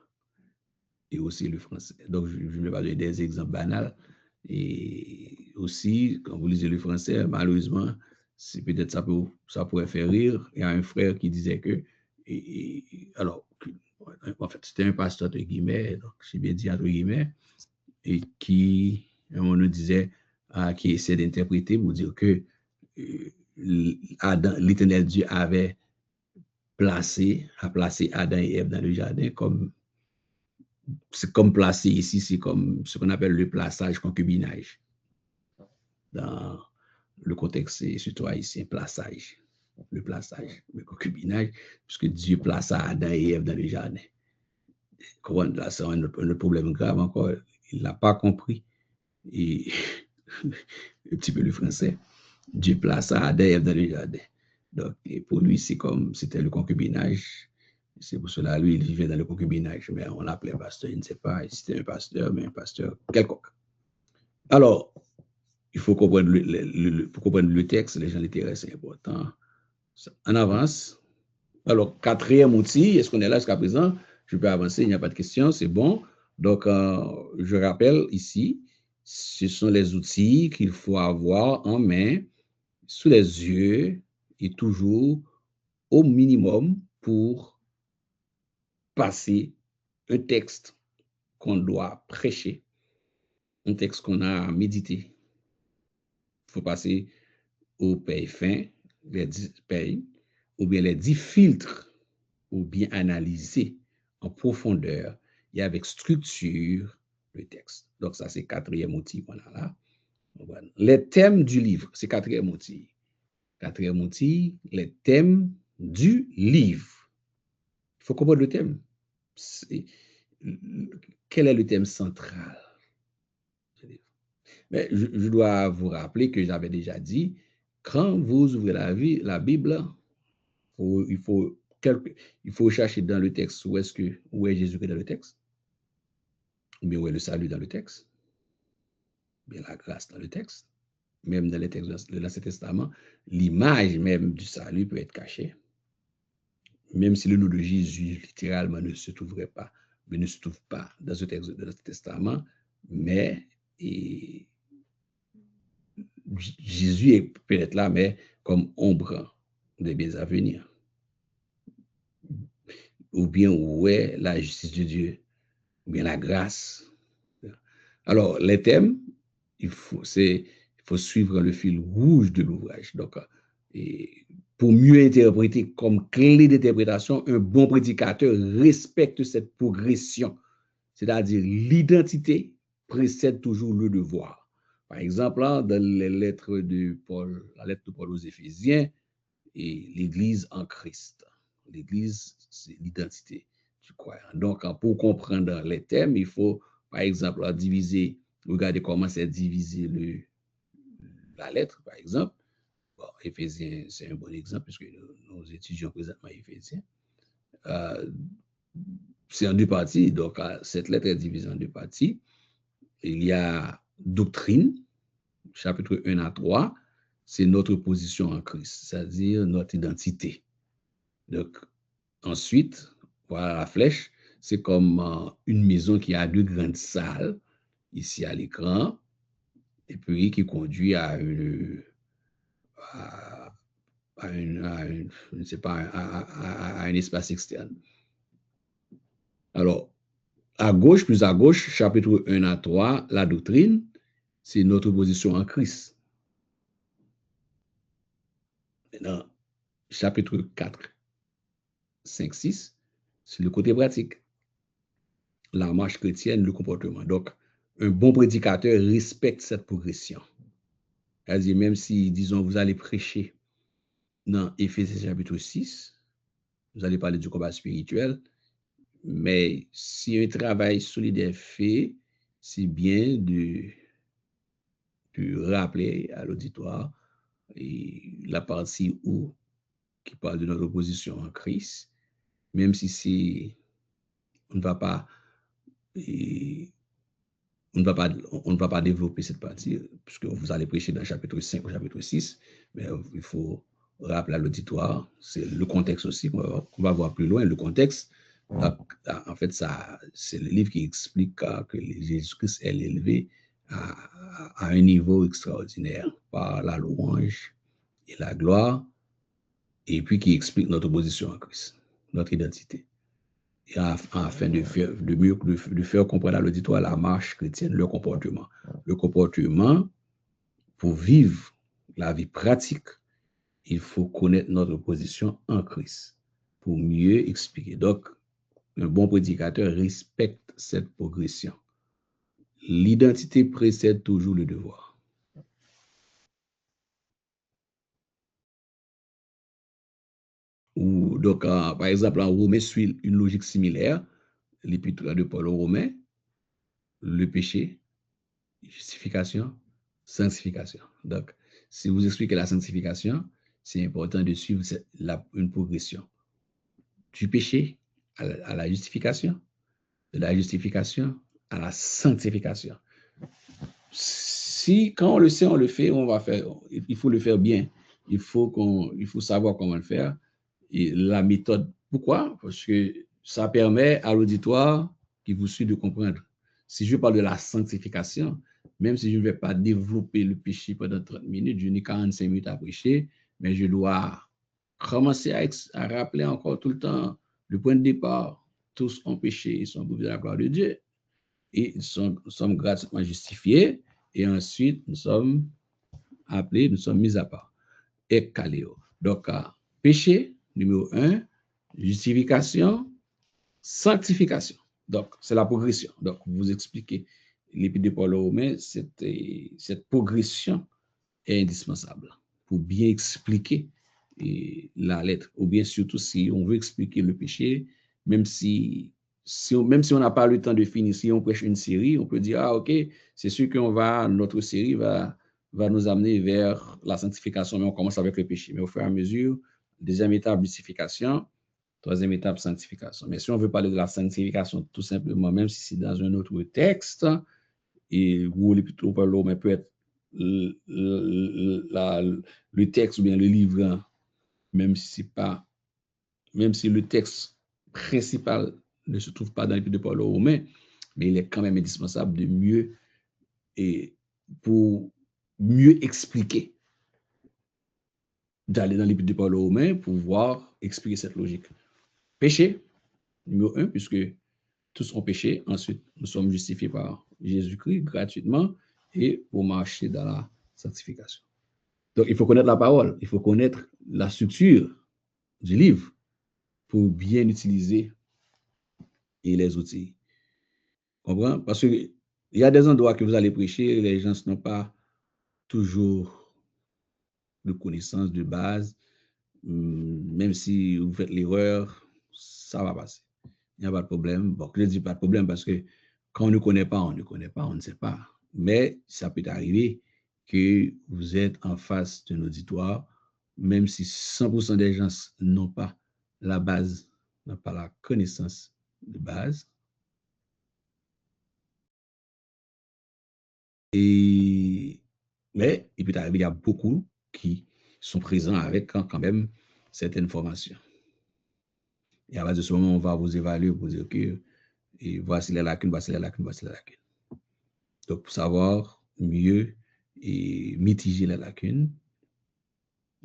Et aussi le français. Donc, je vais pas donner des exemples banals. Et aussi, quand vous lisez le français, malheureusement, c'est peut-être ça pourrait faire rire. Il y a un frère qui disait que, alors, en fait, c'était un pasteur entre guillemets, donc j'ai bien dit entre guillemets, et qui, on nous disait, qui essaie d'interpréter pour dire que l'Éternel Dieu avait placé Adam et Ève dans le jardin comme c'est comme placé ici, c'est comme ce qu'on appelle le plaçage, concubinage. Dans le contexte, c'est surtout haïtien, plaçage. Le plaçage, le concubinage, puisque Dieu plaça Adam et Ève dans le jardin. Là, c'est un autre problème grave encore. Il ne l'a pas compris. Et un petit peu le français. Dieu plaça Adam et Ève dans le jardin. Donc, et pour lui, c'est comme c'était le concubinage. C'est pour cela, lui, il vivait dans le concubinage, mais on l'appelait pasteur, il ne sait pas si c'était un pasteur, mais un pasteur quelconque. Alors, il faut comprendre pour comprendre le texte, les gens littéraires, c'est important. En avance. Alors, quatrième outil, est-ce qu'on est là jusqu'à présent? Je peux avancer, il n'y a pas de question, c'est bon. Donc, je rappelle ici, ce sont les outils qu'il faut avoir en main, sous les yeux, et toujours au minimum pour passer un texte qu'on doit prêcher, un texte qu'on a médité. Il faut passer au pays fin, les 10 pays, ou bien les 10 filtres, ou bien analyser en profondeur et avec structure le texte. Donc, ça, c'est quatrième outil qu'on a là. Voilà. Les thèmes du livre, c'est quatrième outil. Quatrième outil, les thèmes du livre. Il faut comprendre le thème. Quel est le thème central? Mais je dois vous rappeler que j'avais déjà dit, quand vous ouvrez la Bible, il faut chercher dans le texte où est Jésus-Christ dans le texte, ou bien où est le salut dans le texte, ou bien la grâce dans le texte. Même dans les textes de l'Ancien Testament, l'image même du salut peut être cachée. Même si le nom de Jésus, littéralement, ne se trouve pas dans ce texte de l'Ancien Testament, mais Jésus est peut-être là, mais comme ombre des biens à venir. Ou bien où est la justice de Dieu, ou bien la grâce. Alors, les thèmes, il faut suivre le fil rouge de l'ouvrage. Donc, pour mieux interpréter comme clé d'interprétation, un bon prédicateur respecte cette progression. C'est-à-dire, l'identité précède toujours le devoir. Par exemple, là, dans les lettres de Paul, la lettre de Paul aux Éphésiens, et l'Église en Christ. L'Église, c'est l'identité du croyant. Donc, pour comprendre les thèmes, il faut, par exemple, diviser, regardez comment c'est divisé la lettre, par exemple. Bon, Éphésiens, c'est un bon exemple, puisque nous étudions présentement Éphésiens. C'est en deux parties, donc cette lettre est divisée en deux parties. Il y a doctrine, chapitre 1 à 3, c'est notre position en Christ, c'est-à-dire notre identité. Donc, ensuite, voilà la flèche, c'est comme une maison qui a deux grandes salles, ici à l'écran, et puis qui conduit à je ne sais pas, à un espace externe. Alors, à gauche, plus à gauche, chapitre 1 à 3, la doctrine, c'est notre position en Christ. Maintenant, chapitre 4, 5, 6, c'est le côté pratique. La marche chrétienne, le comportement. Donc, un bon prédicateur respecte cette progression. C'est-à-dire, même si, disons, vous allez prêcher dans Éphésiens chapitre 6, vous allez parler du combat spirituel, mais si un travail solide est fait, c'est bien de rappeler à l'auditoire la partie où qui parle de notre position en Christ, même si on ne va pas on ne va pas développer cette partie, puisque vous allez prêcher dans le chapitre 5 ou chapitre 6, mais il faut rappeler à l'auditoire, c'est le contexte aussi, on va voir plus loin, le contexte. En fait, c'est le livre qui explique que Jésus-Christ est élevé à un niveau extraordinaire par la louange et la gloire, et puis qui explique notre position en Christ, notre identité. Et afin de faire comprendre à l'auditoire la marche chrétienne, le comportement. Le comportement, pour vivre la vie pratique, il faut connaître notre position en Christ pour mieux expliquer. Donc, un bon prédicateur respecte cette progression. L'identité précède toujours le devoir. Donc, par exemple, en Romains suit une logique similaire. L'épître de Paul aux Romains, le péché, justification, sanctification. Donc, si vous expliquez la sanctification, c'est important de suivre une progression du péché à la justification, de la justification à la sanctification. Si, quand on le sait, on le fait, on va faire, il faut le faire bien. Il faut savoir comment le faire. Et la méthode, pourquoi? Parce que ça permet à l'auditoire qui vous suit de comprendre. Si je parle de la sanctification, même si je ne vais pas développer le péché pendant 30 minutes, je n'ai 45 minutes à prêcher, mais je dois commencer à rappeler encore tout le temps le point de départ. Tous ont péché et sont privés de la gloire de Dieu. Et nous sommes gratuitement justifiés, et ensuite nous sommes appelés, nous sommes mis à part. Et caléo. Donc, péché, numéro 1, justification, sanctification. Donc, c'est la progression. Donc, vous expliquez l'Épître de Paul aux Romains, cette progression est indispensable pour bien expliquer la lettre, ou bien surtout si on veut expliquer le péché, même si on n'a pas le temps de finir, si on prêche une série, on peut dire, ah ok, c'est sûr que notre série va nous amener vers la sanctification, mais on commence avec le péché. Mais au fur et à mesure, deuxième étape, justification, troisième étape, sanctification. Mais si on veut parler de la sanctification, tout simplement, même si c'est dans un autre texte, et où l'Épître aux Romains peut être le texte ou bien le livre, même si le texte principal ne se trouve pas dans l'Épître de Paul aux Romains, mais il est quand même indispensable pour mieux expliquer, d'aller dans l'Épître de Paul aux Romains pour pouvoir expliquer cette logique. Péché, numéro 1, puisque tous ont péché. Ensuite, nous sommes justifiés par Jésus-Christ gratuitement et pour marcher dans la sanctification. Donc, il faut connaître la parole, il faut connaître la structure du livre pour bien utiliser les outils. Comprends? Parce qu'il y a des endroits que vous allez prêcher, les gens n'ont pas toujours de connaissances de base. Même si vous faites l'erreur, ça va passer. Il n'y a pas de problème. Bon, je ne dis pas de problème parce que quand on ne connaît pas, on ne connaît pas, on ne sait pas. Mais ça peut arriver que vous êtes en face d'un auditoire, même si 100% des gens n'ont pas la base, n'ont pas la connaissance de base. Mais il peut arriver, il y a beaucoup qui sont présents avec quand même certaines formations. Et à partir de ce moment, on va vous évaluer pour dire que et voici les lacunes, voici les lacunes, voici les lacunes. Donc, pour savoir mieux et mitiger les lacunes,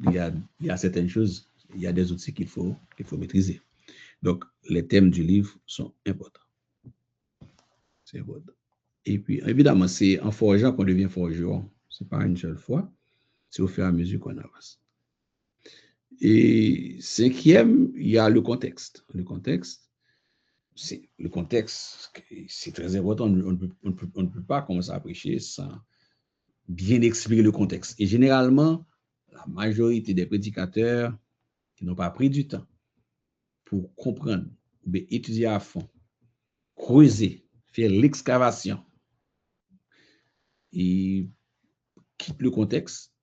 il y a certaines choses, il y a des outils qu'il faut maîtriser. Donc, les thèmes du livre sont importants. C'est important. Et puis, évidemment, c'est en forgeant qu'on devient forgeron. Ce n'est pas une seule fois, c'est au fur et à mesure qu'on avance. Et cinquième, il y a le contexte. Le contexte, c'est très important. On ne peut pas commencer à prêcher sans bien expliquer le contexte. Et généralement, la majorité des prédicateurs qui n'ont pas pris du temps pour comprendre, étudier à fond, creuser, faire l'excavation et quittent le contexte,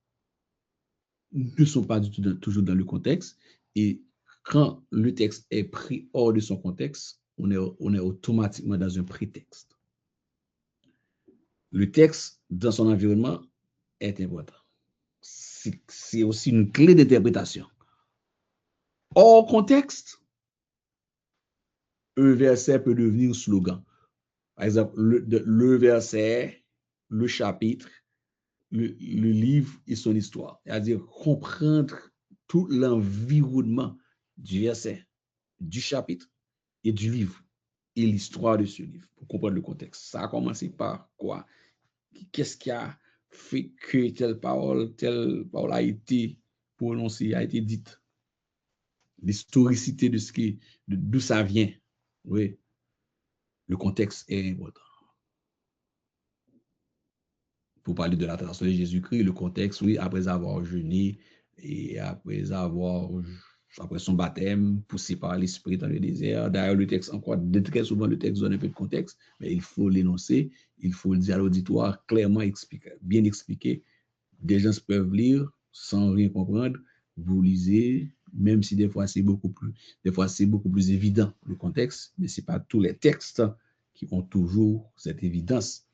ne sont pas du tout toujours dans le contexte. Et quand le texte est pris hors de son contexte, on est automatiquement dans un prétexte. Le texte, dans son environnement, est important. C'est aussi une clé d'interprétation. Hors contexte, un verset peut devenir slogan. Par exemple, le verset, le chapitre, le livre et son histoire. C'est-à-dire comprendre tout l'environnement du verset, du chapitre et du livre et l'histoire de ce livre pour comprendre le contexte. Ça a commencé par quoi? Qu'est-ce qui a fait que telle parole a été prononcée, a été dite? L'historicité d'où ça vient. Oui. Le contexte est important. Pour parler de la tentation de Jésus-Christ, le contexte, oui, après avoir jeûné et après son baptême, poussé par l'Esprit dans le désert. D'ailleurs, le texte, encore très souvent, le texte donne un peu de contexte, mais il faut l'énoncer, il faut le dire à l'auditoire, clairement expliqué, bien expliqué. Des gens peuvent lire sans rien comprendre. Vous lisez, même si des fois c'est beaucoup plus évident le contexte, mais ce n'est pas tous les textes qui ont toujours cette évidence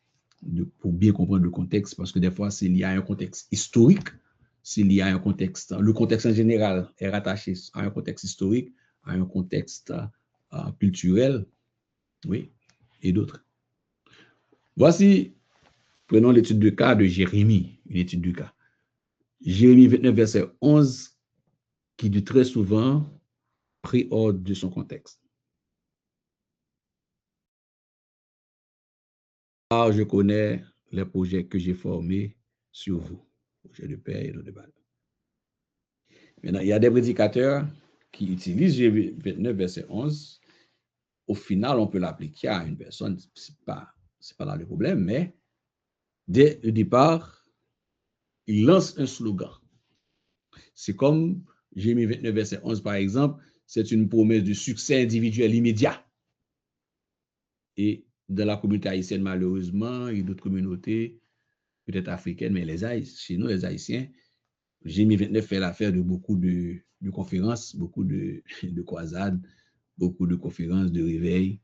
pour bien comprendre le contexte, parce que des fois c'est lié à un contexte historique, c'est lié à un contexte, le contexte en général est rattaché à un contexte historique, à un contexte culturel, oui, et d'autres. Voici, prenons l'étude de cas de Jérémie, une étude de cas. Jérémie 29, verset 11, qui dit très souvent pris hors de son contexte. Ah, je connais les projets que j'ai formés sur vous, projets de paix et non de mal. Maintenant, il y a des prédicateurs qui utilisent Jérémie 29, verset 11. Au final, on peut l'appliquer à une personne. C'est pas c'est pas là le problème, mais dès le départ, il lance un slogan. C'est comme Jérémie 29, verset 11, par exemple, c'est une promesse de succès individuel immédiat. Et dans la communauté haïtienne, malheureusement, il y a d'autres communautés, peut-être africaines, mais chez nous, les Haïtiens, Jérémie 29 fait l'affaire de beaucoup de conférences, beaucoup de croisades, beaucoup de conférences, de réveils,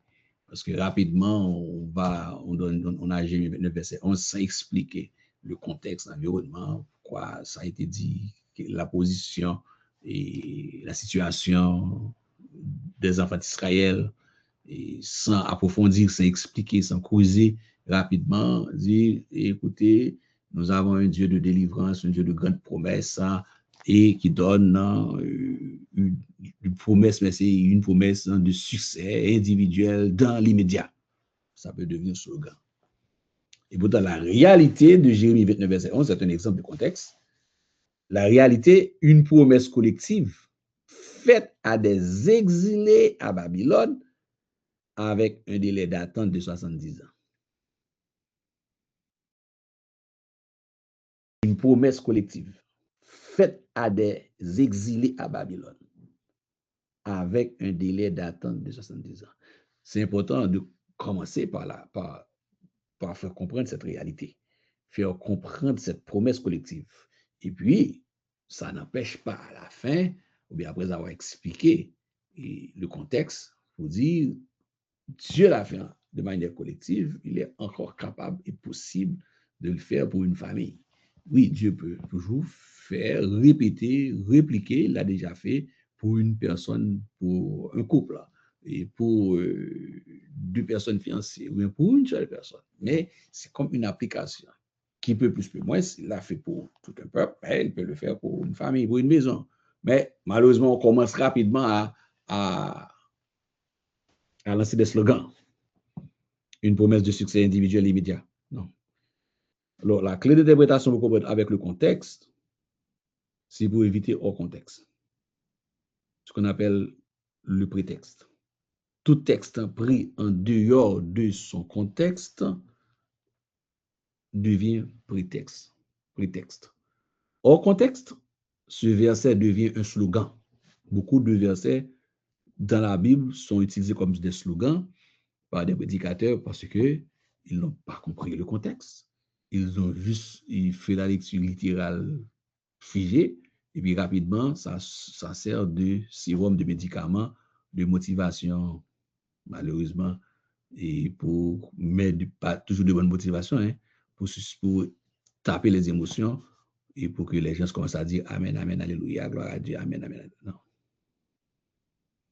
parce que rapidement, on a Jérémie 29, verset 11, sans expliquer le contexte, l'environnement, pourquoi ça a été dit, la position et la situation des enfants d'Israël, et sans approfondir, sans expliquer, sans creuser rapidement, dire, écoutez, nous avons un Dieu de délivrance, un Dieu de grande promesse, et qui donne une promesse, mais c'est une promesse de succès individuel dans l'immédiat. Ça peut devenir un slogan. Et pourtant, la réalité de Jérémie 29, verset 11, c'est un exemple de contexte. La réalité, une promesse collective faite à des exilés à Babylone avec un délai d'attente de 70 ans. Une promesse collective faite à des exilés à Babylone avec un délai d'attente de 70 ans. C'est important de commencer par faire comprendre cette réalité, faire comprendre cette promesse collective. Et puis, ça n'empêche pas à la fin, ou bien après avoir expliqué le contexte, pour dire, Dieu l'a fait de manière collective, il est encore capable et possible de le faire pour une famille. Oui, Dieu peut toujours faire, répéter, répliquer, il l'a déjà fait pour une personne, pour un couple, et pour deux personnes fiancées, ou bien pour une seule personne. Mais c'est comme une application. Qui peut plus, peut moins, il l'a fait pour tout un peuple, il peut le faire pour une famille, pour une maison. Mais malheureusement, on commence rapidement à lancer des slogans. Une promesse de succès individuel immédiat. Non. Alors, la clé d'interprétation pour comprendre avec le contexte, c'est pour éviter hors contexte. Ce qu'on appelle le prétexte. Tout texte pris en dehors de son contexte devient prétexte. Hors contexte, ce verset devient un slogan. Beaucoup de versets dans la Bible sont utilisés comme des slogans par des prédicateurs parce qu'ils n'ont pas compris le contexte. Ils ont juste fait la lecture littérale figée, et puis rapidement, ça sert de sérum, de médicament, de motivation, malheureusement, et mais pas toujours de bonne motivation, hein, pour taper les émotions et pour que les gens commencent à dire Amen, Amen, Alléluia, gloire à Dieu, Amen, Amen. Non.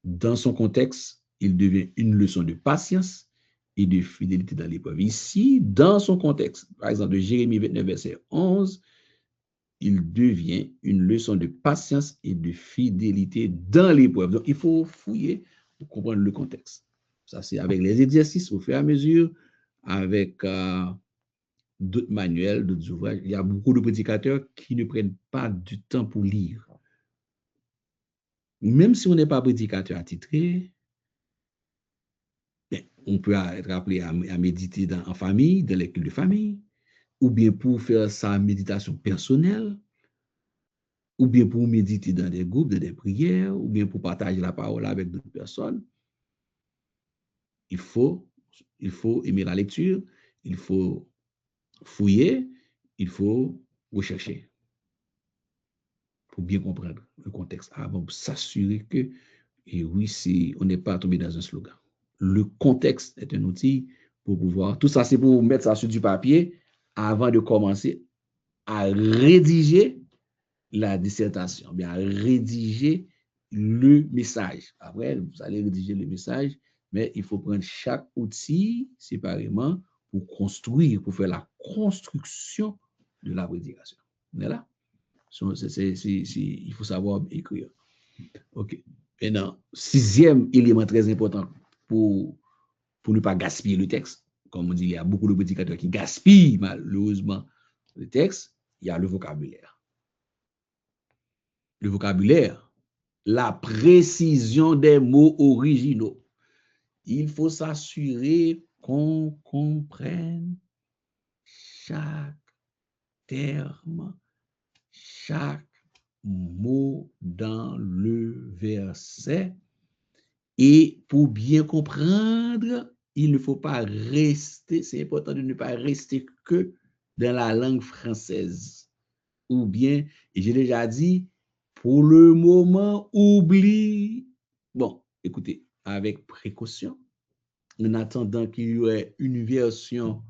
Dans son contexte, il devient une leçon de patience et de fidélité dans l'épreuve. Ici, dans son contexte, par exemple, de Jérémie 29, verset 11, il devient une leçon de patience et de fidélité dans l'épreuve. Donc, il faut fouiller pour comprendre le contexte. Ça, c'est avec les exercices au fur et à mesure, avec d'autres manuels, d'autres ouvrages. Il y a beaucoup de prédicateurs qui ne prennent pas du temps pour lire. Même si on n'est pas prédicateur attitré, on peut être appelé à méditer en famille, dans les cultes de famille, ou bien pour faire sa méditation personnelle, ou bien pour méditer dans des groupes, dans des prières, ou bien pour partager la parole avec d'autres personnes. Il faut aimer la lecture, il faut fouiller, il faut rechercher pour bien comprendre le contexte avant pour s'assurer que, et oui, on n'est pas tombé dans un slogan. Le contexte est un outil pour pouvoir, tout ça c'est pour mettre ça sur du papier avant de commencer à rédiger la dissertation, bien à rédiger le message. Après, vous allez rédiger le message, mais il faut prendre chaque outil séparément pour construire, pour faire la construction de la prédication. On est là? Il faut savoir écrire. OK. Maintenant, sixième élément très important pour ne pas gaspiller le texte. Comme on dit, il y a beaucoup de prédicateurs qui gaspillent malheureusement le texte. Il y a le vocabulaire. Le vocabulaire, la précision des mots originaux. Il faut s'assurer qu'on comprenne chaque terme, chaque mot dans le verset. Et pour bien comprendre, il ne faut pas rester, c'est important de ne pas rester que dans la langue française. Ou bien, et j'ai déjà dit, pour le moment, oublie. Bon, écoutez, avec précaution, en attendant qu'il y ait une version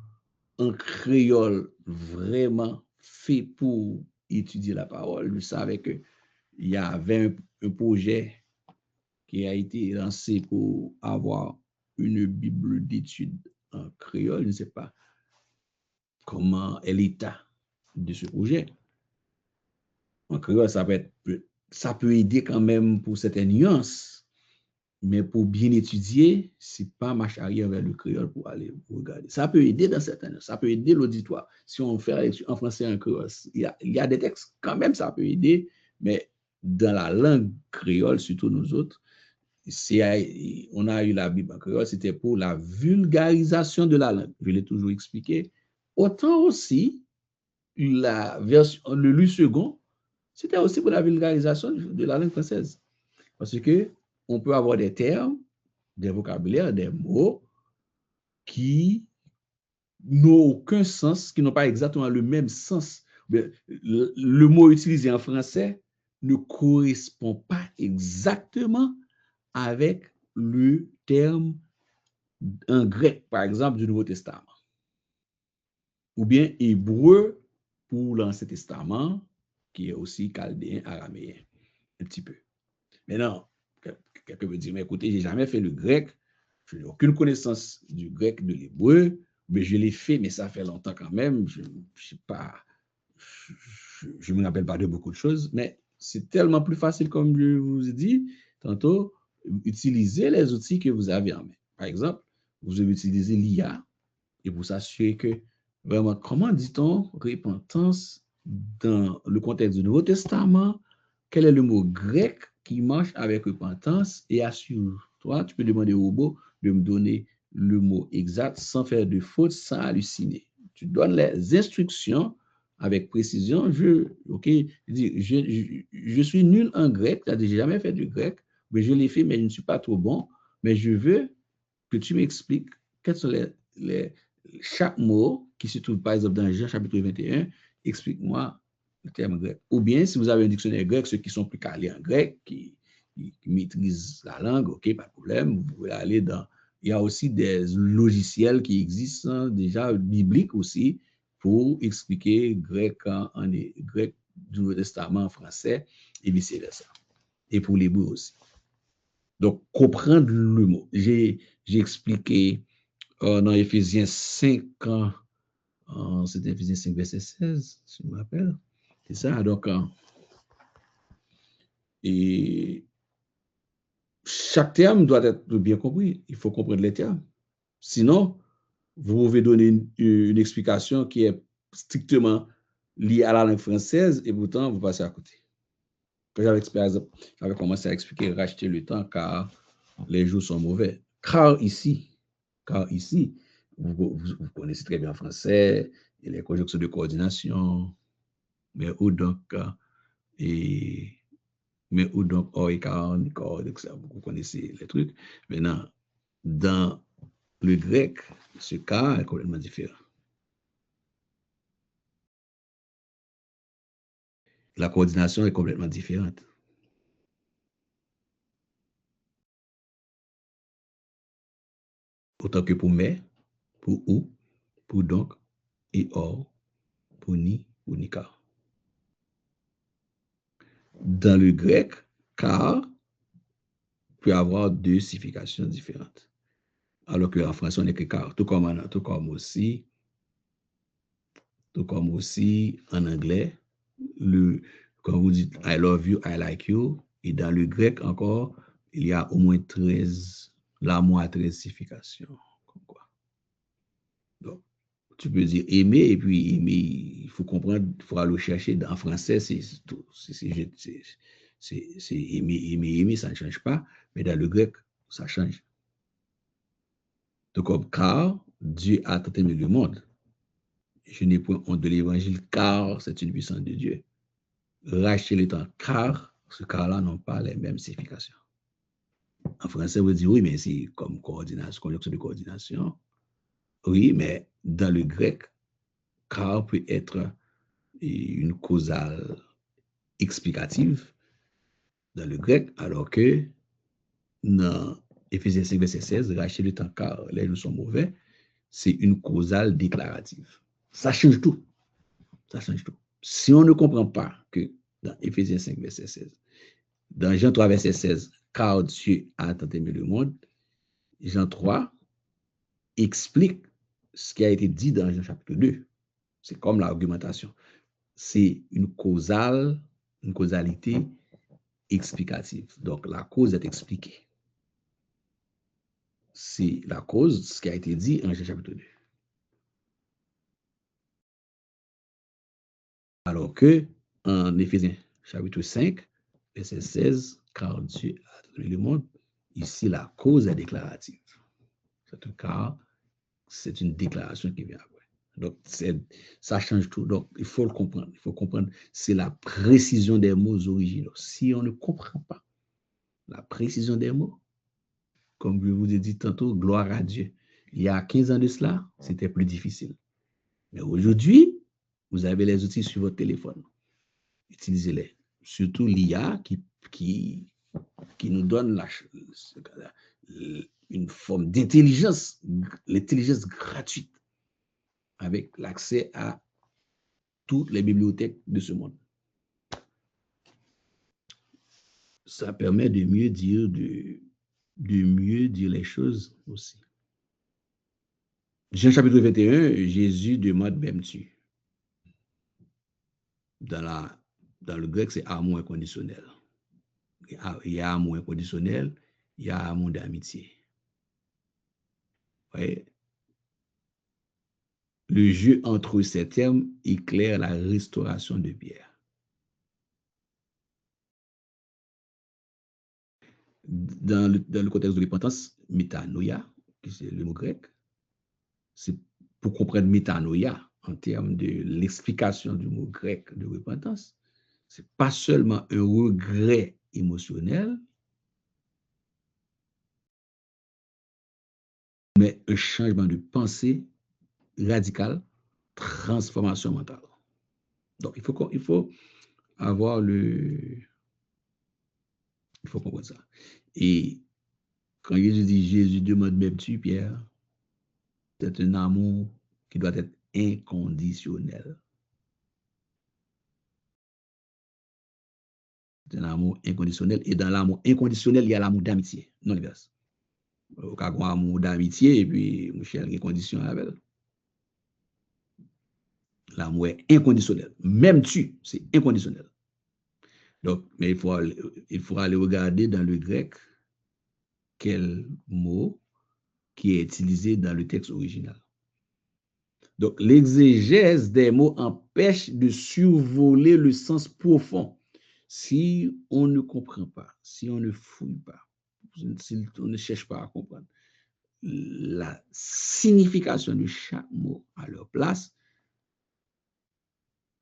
en créole vraiment fait pour étudier la parole. Je savais qu'il y avait un projet qui a été lancé pour avoir une Bible d'études en créole. Je ne sais pas comment est l'état de ce projet. En créole, ça peut aider quand même pour certaines nuances, mais pour bien étudier, c'est pas marche arrière vers le créole pour aller regarder. Ça peut aider dans certaines, ça peut aider l'auditoire. Si on fait la lecture en français et en créole, il y a des textes, quand même, ça peut aider, mais dans la langue créole, surtout nous autres, on a eu la Bible en créole, c'était pour la vulgarisation de la langue. Je l'ai toujours expliqué. Autant aussi, la version, le lu second, c'était aussi pour la vulgarisation de la langue française. Parce que on peut avoir des termes, des vocabulaires, des mots qui n'ont aucun sens, qui n'ont pas exactement le même sens. Le mot utilisé en français ne correspond pas exactement avec le terme en grec, par exemple, du Nouveau Testament. Ou bien hébreu pour l'Ancien Testament, qui est aussi chaldéen, araméen, un petit peu. Maintenant, quelqu'un peut dire, mais écoutez, je n'ai jamais fait le grec, je n'ai aucune connaissance du grec, de l'hébreu, mais je l'ai fait, mais ça fait longtemps quand même, je ne me rappelle pas de beaucoup de choses, mais c'est tellement plus facile, comme je vous ai dit tantôt, utilisez les outils que vous avez en main. Par exemple, vous avez utilisé l'IA et vous s'assurer que vraiment, comment dit-on repentance dans le contexte du Nouveau Testament? Quel est le mot grec qui marche avec repentance? Et assure-toi, tu peux demander au robot de me donner le mot exact sans faire de faute, sans halluciner. Tu donnes les instructions avec précision. Je suis nul en grec, je n'ai jamais fait du grec, mais je l'ai fait, mais je ne suis pas trop bon. Mais je veux que tu m'expliques quels sont chaque mot qui se trouve par exemple dans Jean chapitre 21, explique-moi le terme grec. Ou bien, si vous avez un dictionnaire grec, ceux qui sont plus calés en grec, qui maîtrisent la langue, ok, pas de problème, vous pouvez aller dans... Il y a aussi des logiciels qui existent déjà, bibliques aussi, pour expliquer grec grec du Nouveau Testament en français et vice-versa. Et pour l'hébreu aussi. Donc, comprendre le mot. J'ai expliqué dans Éphésiens 5, c'était Éphésiens 5, verset 16, si je me rappelle. C'est ça, donc, et chaque terme doit être bien compris. Il faut comprendre les termes. Sinon, vous pouvez donner une explication qui est strictement liée à la langue française et pourtant, vous passez à côté. Quand j'avais commencé à expliquer racheter le temps car les jours sont mauvais. Car ici, vous connaissez très bien le français, et les conjonctions de coordination, mais où donc, or et car, vous connaissez les trucs. Maintenant, dans le grec, ce cas est complètement différent. La coordination est complètement différente. Autant que pour mais, pour ou, pour donc, et or, pour ni, ou ni car. Dans le grec, car peut avoir deux significations différentes. Alors qu'en français, on écrit car, tout comme aussi en anglais, quand vous dites I love you, I like you, et dans le grec encore, il y a au moins 13, la moins 13 significations. Comme quoi. Donc, tu peux dire aimer, et puis aimer, il faut comprendre, il faut aller chercher. En français, c'est aimer, ça ne change pas, mais dans le grec, ça change. Donc, comme car, Dieu a tant aimé le monde. Je n'ai point honte de l'évangile, car c'est une puissance de Dieu. Racheter le temps, car ce car-là n'ont pas les mêmes significations. En français, vous dites oui, mais c'est comme coordination, conjonction de coordination. Oui, mais dans le grec, car peut être une causale explicative dans le grec, alors que dans Éphésiens 5, verset 16, racheter le temps car les jours sont mauvais, c'est une causale déclarative. Ça change tout. Ça change tout. Si on ne comprend pas que dans Éphésiens 5, verset 16, dans Jean 3, verset 16, car Dieu a tant aimé le monde, Jean 3 explique ce qui a été dit dans Jean chapitre 2. C'est comme l'argumentation. C'est une causalité explicative. Donc, la cause est expliquée. C'est la cause, ce qui a été dit en Jean chapitre 2. Alors que, en Éphésiens chapitre 5, verset 16, car Dieu a aimé le monde, ici, la cause est déclarative. C'est un cas, c'est une déclaration qui vient après. Donc, ça change tout. Donc, il faut le comprendre. Il faut comprendre, c'est la précision des mots originaux. Si on ne comprend pas la précision des mots, comme je vous ai dit tantôt, gloire à Dieu. Il y a 15 ans de cela, c'était plus difficile. Mais aujourd'hui, vous avez les outils sur votre téléphone. Utilisez-les. Surtout l'IA qui nous donne une forme d'intelligence, l'intelligence gratuite, avec l'accès à toutes les bibliothèques de ce monde. Ça permet de mieux dire, les choses aussi. Jean chapitre 21, Jésus demande m'aimes-tu? Dans le grec, c'est amour inconditionnel. Il y a amour inconditionnel, il y a amour d'amitié. Ouais. Le jeu entre ces termes éclaire la restauration de Pierre. Dans le contexte de repentance, métanoïa, qui c'est le mot grec, c'est pour comprendre métanoïa en termes de l'explication du mot grec de repentance, c'est pas seulement un regret émotionnel, mais un changement de pensée radical, transformation mentale. Donc, il faut avoir il faut comprendre ça. Et quand Jésus demande m'aimes-tu, Pierre, c'est un amour qui doit être inconditionnel. C'est un amour inconditionnel. Et dans l'amour inconditionnel, il y a l'amour d'amitié, non l'inverse. Au cas où amour d'amitié, et puis Michel, il y a condition avec elle. L'amour est inconditionnel. Même tu, c'est inconditionnel. Donc, mais il faut aller regarder dans le grec quel mot qui est utilisé dans le texte original. Donc, l'exégèse des mots empêche de survoler le sens profond. Si on ne comprend pas, si on ne fouille pas, si on ne cherche pas à comprendre la signification de chaque mot à leur place,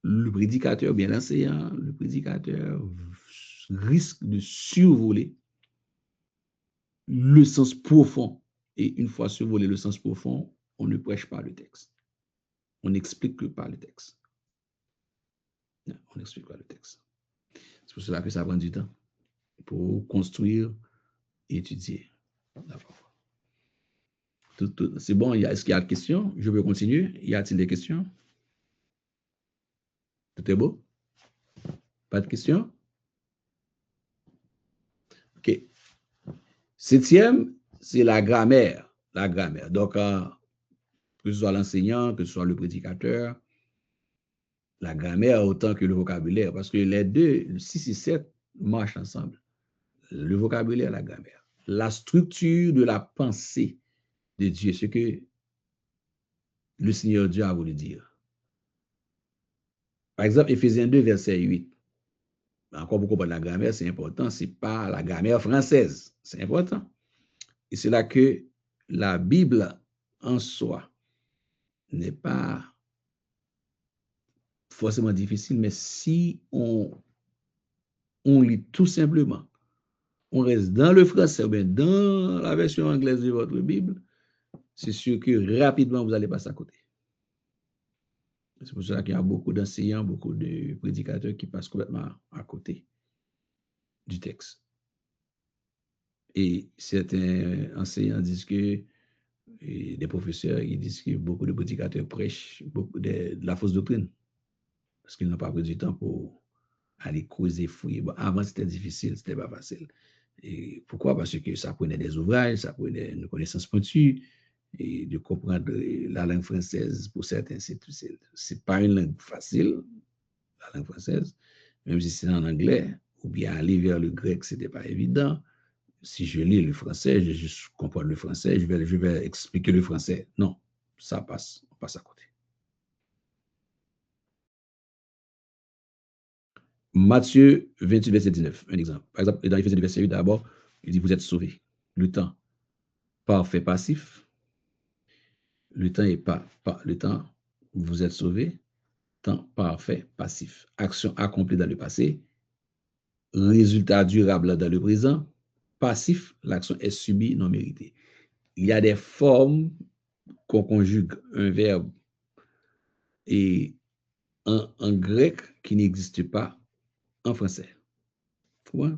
le prédicateur, bien l'enseignant, le prédicateur risque de survoler le sens profond. Et une fois survolé le sens profond, on ne prêche pas le texte. On n'explique pas le texte. Non, on n'explique pas le texte. C'est pour cela que ça prend du temps pour construire et étudier la foi. C'est bon, est-ce qu'il y a des questions? Je veux continuer. Y a-t-il des questions? Tout est beau? Pas de questions? OK. Septième, c'est la grammaire. La grammaire. Donc, que ce soit l'enseignant, que ce soit le prédicateur, la grammaire autant que le vocabulaire, parce que les deux, le 6 et 7, marchent ensemble. Le vocabulaire et la grammaire. La structure de la pensée de Dieu, ce que le Seigneur Dieu a voulu dire. Par exemple, Éphésiens 2, verset 8. Encore pour comprendre la grammaire, c'est important. Ce n'est pas la grammaire française. C'est important. Et c'est là que la Bible, en soi n'est pas forcément difficile, mais si on lit tout simplement, on reste dans le français ou bien dans la version anglaise de votre Bible, c'est sûr que rapidement, vous allez passer à côté. C'est pour ça qu'il y a beaucoup d'enseignants, beaucoup de prédicateurs qui passent complètement à côté du texte. Et certains enseignants disent que, et des professeurs, ils disent que beaucoup de prédicateurs prêchent beaucoup de la fausse doctrine parce qu'ils n'ont pas pris du temps pour aller creuser, fouiller. Bon, avant, c'était difficile, c'était pas facile. Et pourquoi? Parce que ça prenait des ouvrages, ça prenait une connaissance pointue, et de comprendre la langue française, pour certains, c'est pas une langue facile, la langue française, même si c'est en anglais, ou bien aller vers le grec, c'était pas évident. Si je lis le français, je juste comprends le français, je vais expliquer le français. Non, ça passe, on passe à côté. Matthieu 28, verset 19, un exemple. Par exemple, dans Éphésiens verset 8, d'abord, il dit, vous êtes sauvés. Le temps parfait passif. Le temps est pas, le temps, vous êtes sauvés. Temps parfait passif. Action accomplie dans le passé. Résultat durable dans le présent. Passif, l'action est subie, non méritée. Il y a des formes qu'on conjugue un verbe et en grec qui n'existe pas en français. Ouais.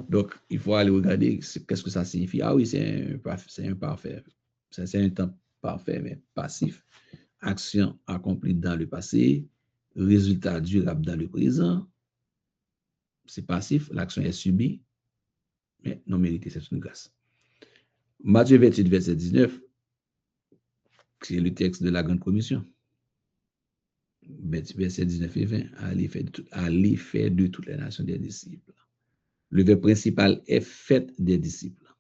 Donc, il faut aller regarder qu'est-ce que ça signifie. Ah oui, c'est un parfait. C'est un temps parfait, mais passif. Action accomplie dans le passé, résultat durable dans le présent. C'est passif, l'action est subie, mais non méritée, c'est une grâce. Matthieu 28, verset 19, c'est le texte de la Grande Commission. Verset 19 et 20, allez faire de toutes les nations des disciples. Le verbe principal est fait des disciples.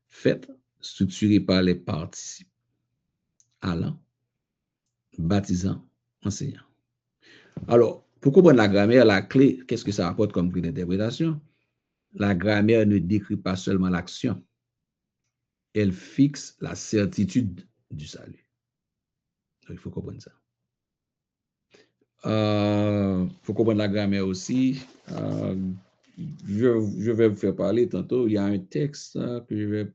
Fait, structuré par les participes. Allant, baptisant, enseignant. Alors, pour comprendre la grammaire, la clé, qu'est-ce que ça apporte comme clé d'interprétation? La grammaire ne décrit pas seulement l'action, elle fixe la certitude du salut. Donc, il faut comprendre ça. Faut comprendre la grammaire aussi. Je vais vous faire parler tantôt. Il y a un texte que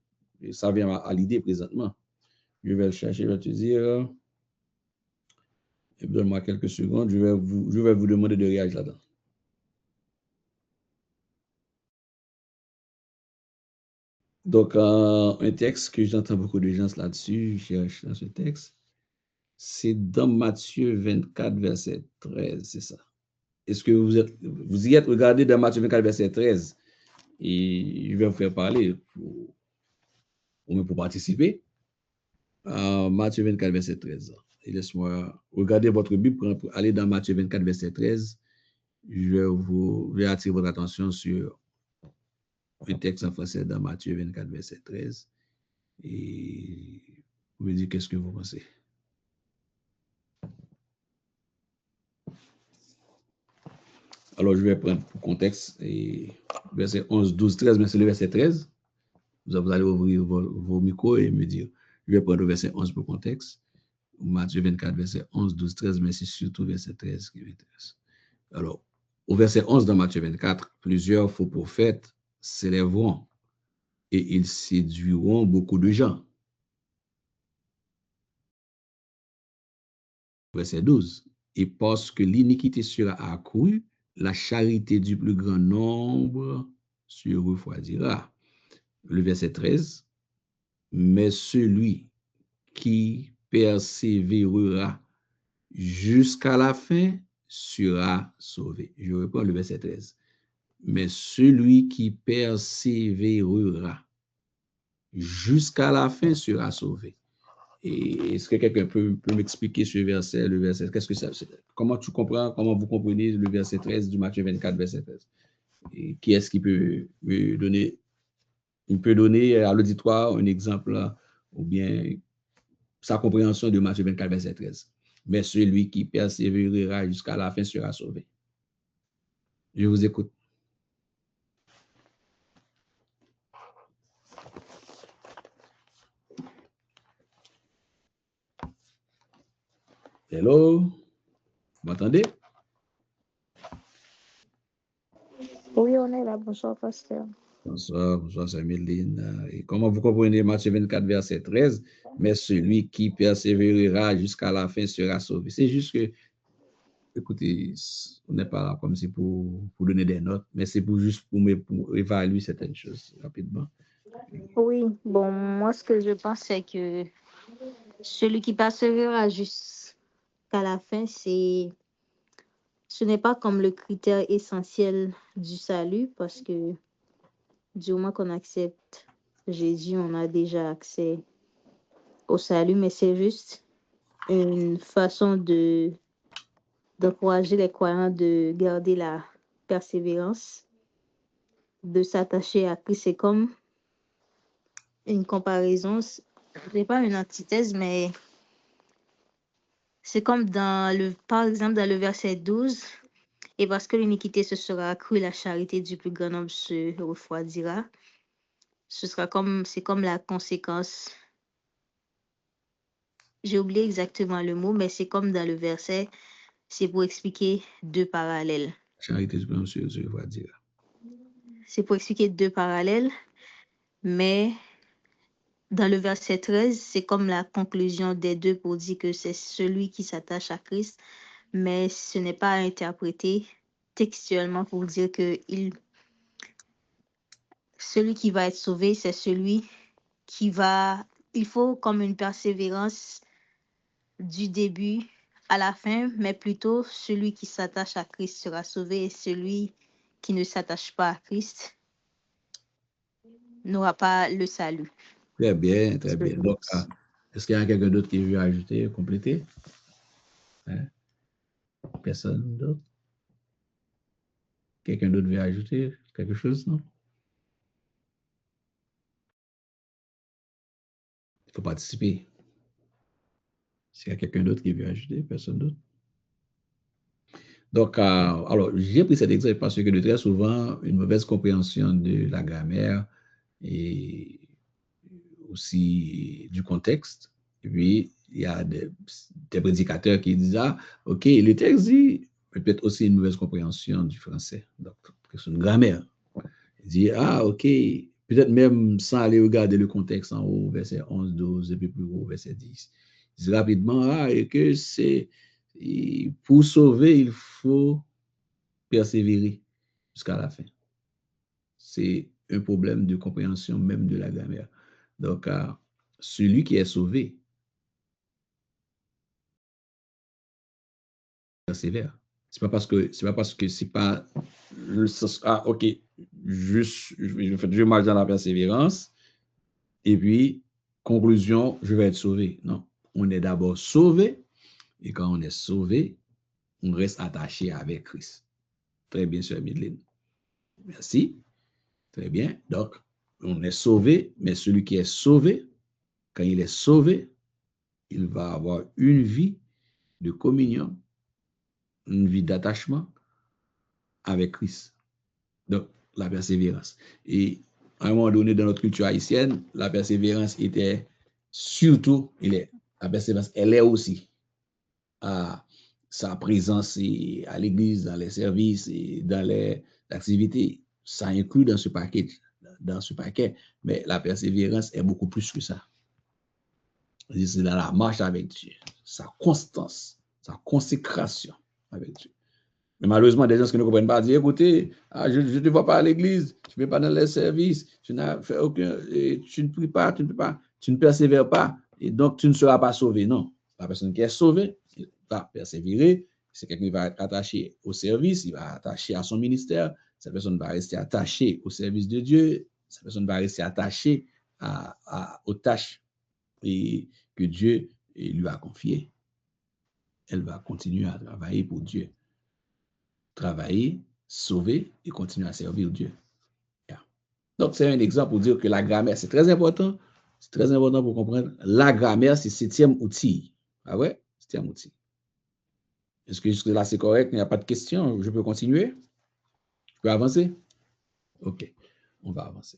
ça vient à l'idée présentement. Je vais le chercher, je vais te dire. Donne-moi quelques secondes, je vais vous demander de réagir là-dedans. Donc, un texte que j'entends beaucoup de gens là-dessus, je cherche dans ce texte, c'est dans Matthieu 24, verset 13, c'est ça. Est-ce que vous y êtes regardé dans Matthieu 24, verset 13? Et je vais vous faire parler pour participer. Matthieu 24, verset 13. Et laisse-moi regarder votre Bible pour aller dans Matthieu 24, verset 13. Je vais attirer votre attention sur un texte en français dans Matthieu 24, verset 13. Et vous me dites qu'est-ce que vous pensez. Alors, je vais prendre pour contexte et verset 11, 12, 13, mais c'est le verset 13. Vous allez ouvrir vos micros et me dire. Je vais prendre le verset 11 pour contexte. Matthieu 24, verset 11, 12, 13, mais c'est surtout verset 13 qui m'intéresse. Alors, au verset 11 dans Matthieu 24, plusieurs faux prophètes s'élèveront et ils séduiront beaucoup de gens. Verset 12. Et parce que l'iniquité sera accrue, la charité du plus grand nombre se refroidira. Le verset 13. Mais celui qui persévérera jusqu'à la fin sera sauvé. Je reprends le verset 13. Mais celui qui persévérera jusqu'à la fin sera sauvé. Et est-ce que quelqu'un peut m'expliquer ce verset, le verset, qu'est-ce que ça, comment tu comprends, comment vous comprenez le verset 13 du Matthieu 24, verset 13? Et qui est-ce qui peut me donner, il peut donner à l'auditoire un exemple ou bien sa compréhension de Matthieu 24, verset 13? Mais celui qui persévérera jusqu'à la fin sera sauvé. Je vous écoute. Hello? Vous m'entendez? Oui, on est là. Bonsoir, pasteur. Bonsoir, bonsoir, c'est Méline. Et comment vous comprenez Matthieu 24, verset 13? Mais celui qui persévérera jusqu'à la fin sera sauvé. C'est juste que, écoutez, on n'est pas là comme si pour donner des notes, mais c'est juste pour évaluer certaines choses rapidement. Oui, bon, moi, ce que je pense, c'est que celui qui persévérera jusqu'à la fin, ce n'est pas comme le critère essentiel du salut, parce que du moment qu'on accepte Jésus, on a déjà accès au salut, mais c'est juste une façon d'encourager les croyants de garder la persévérance, de s'attacher à Christ. C'est comme une comparaison, ce n'est pas une antithèse, mais c'est comme par exemple, dans le verset 12, et parce que l'iniquité se sera accrue, la charité du plus grand nombre se refroidira. C'est comme la conséquence. J'ai oublié exactement le mot, mais c'est comme dans le verset, c'est pour expliquer deux parallèles. Charité du plan, je vais dire. C'est pour expliquer deux parallèles, mais dans le verset 13, c'est comme la conclusion des deux pour dire que c'est celui qui s'attache à Christ, mais ce n'est pas interprété textuellement pour dire que celui qui va être sauvé, c'est celui qui va... Il faut comme une persévérance du début à la fin, mais plutôt celui qui s'attache à Christ sera sauvé et celui qui ne s'attache pas à Christ n'aura pas le salut. Très bien, très bien. Donc, est-ce qu'il y a quelqu'un d'autre qui veut ajouter, compléter? Hein? Personne d'autre? Quelqu'un d'autre veut ajouter quelque chose, non? Il faut participer. S'il y a quelqu'un d'autre qui veut ajouter, personne d'autre. Donc, alors, j'ai pris cet exemple parce que de très souvent, une mauvaise compréhension de la grammaire et aussi du contexte. Et puis, il y a des prédicateurs qui disent, ah, OK, le texte dit, peut-être aussi une mauvaise compréhension du français. Donc, c'est une grammaire. Il dit, ah, OK, peut-être même sans aller regarder le contexte en haut, verset 11, 12, et puis plus haut, verset 10. Il dit rapidement, ah, et que c'est, pour sauver, il faut persévérer jusqu'à la fin. C'est un problème de compréhension même de la grammaire. Donc, celui qui est sauvé persévère. C'est pas parce que c'est pas le sens. Ah, ok, je marche dans la persévérance et puis conclusion, je vais être sauvé. Non, on est d'abord sauvé et quand on est sauvé, on reste attaché avec Christ. Très bien, Sœur Midline. Merci. Très bien. Donc, on est sauvé, mais celui qui est sauvé, quand il est sauvé, il va avoir une vie de communion, une vie d'attachement avec Christ. Donc, la persévérance. Et à un moment donné, dans notre culture haïtienne, la persévérance était surtout, la persévérance, elle est aussi à sa présence à l'église, dans les services et dans les activités. Ça inclut dans ce paquet, mais la persévérance est beaucoup plus que ça. C'est dans la marche avec Dieu, sa constance, sa consécration avec Dieu. Mais malheureusement, des gens qui ne comprennent pas disent, écoutez, je ne te vois pas à l'église, tu ne vas pas dans les services, tu n'as fait aucun, tu ne pries pas, tu ne persévères pas, et donc tu ne seras pas sauvé. Non, la personne qui est sauvée, il va persévérer, c'est quelqu'un qui va être attaché au service, il va être attaché à son ministère, cette personne va rester attachée au service de Dieu, cette personne va rester attachée aux tâches que Dieu lui a confiées. Elle va continuer à travailler pour Dieu. Travailler, sauver et continuer à servir Dieu. Yeah. Donc, c'est un exemple pour dire que la grammaire, c'est très important. C'est très important pour comprendre. La grammaire, c'est le 7e outil. Ah ouais? 7e outil. Est-ce que jusque-là, c'est correct? Il n'y a pas de questions? Je peux continuer? Je peux avancer? OK. On va avancer.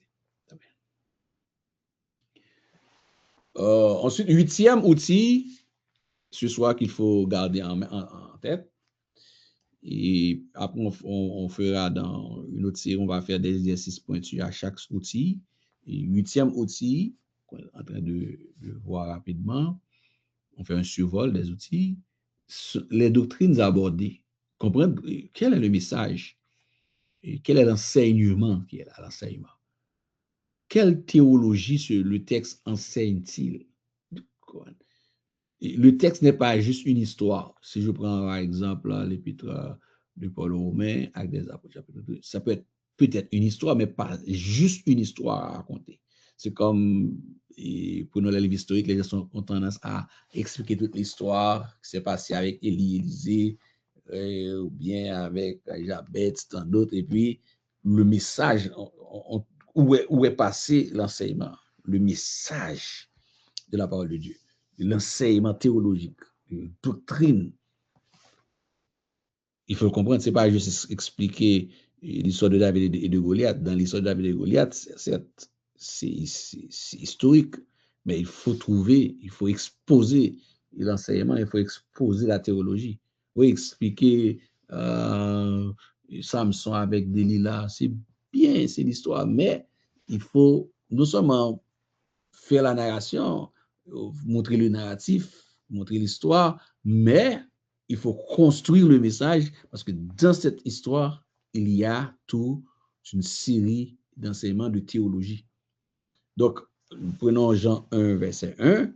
Ensuite, 8e outil, ce soir qu'il faut garder en tête. Et après, on fera dans une autre série, on va faire des exercices pointus à chaque outil. Et 8e outil, qu'on est en train de voir rapidement, on fait un survol des outils. Les doctrines abordées, comprendre quel est le message, et quel est l'enseignement qui est là, l'enseignement. Quelle théologie le texte enseigne-t-il? Le texte n'est pas juste une histoire. Si je prends par exemple l'épître de Paul aux Romains, Actes des Apôtres, chapitre 2, ça peut être peut-être une histoire, mais pas juste une histoire à raconter. C'est comme, prenons les livres historiques, les gens ont tendance à expliquer toute l'histoire qui s'est passée avec Élie, Élisée, ou bien avec Jabez, tant d'autres, et puis le message, où est passé l'enseignement, le message de la parole de Dieu, l'enseignement théologique, une doctrine. Il faut le comprendre, ce n'est pas juste expliquer l'histoire de David et de Goliath. Dans l'histoire de David et de Goliath, c'est historique, mais il faut exposer l'enseignement, il faut exposer la théologie. Oui, expliquer Samson avec Delilah, c'est bien, c'est l'histoire, mais il faut non seulement faire la narration, montrer le narratif, montrer l'histoire, mais il faut construire le message parce que dans cette histoire, il y a toute une série d'enseignements de théologie. Donc, prenons Jean 1, verset 1,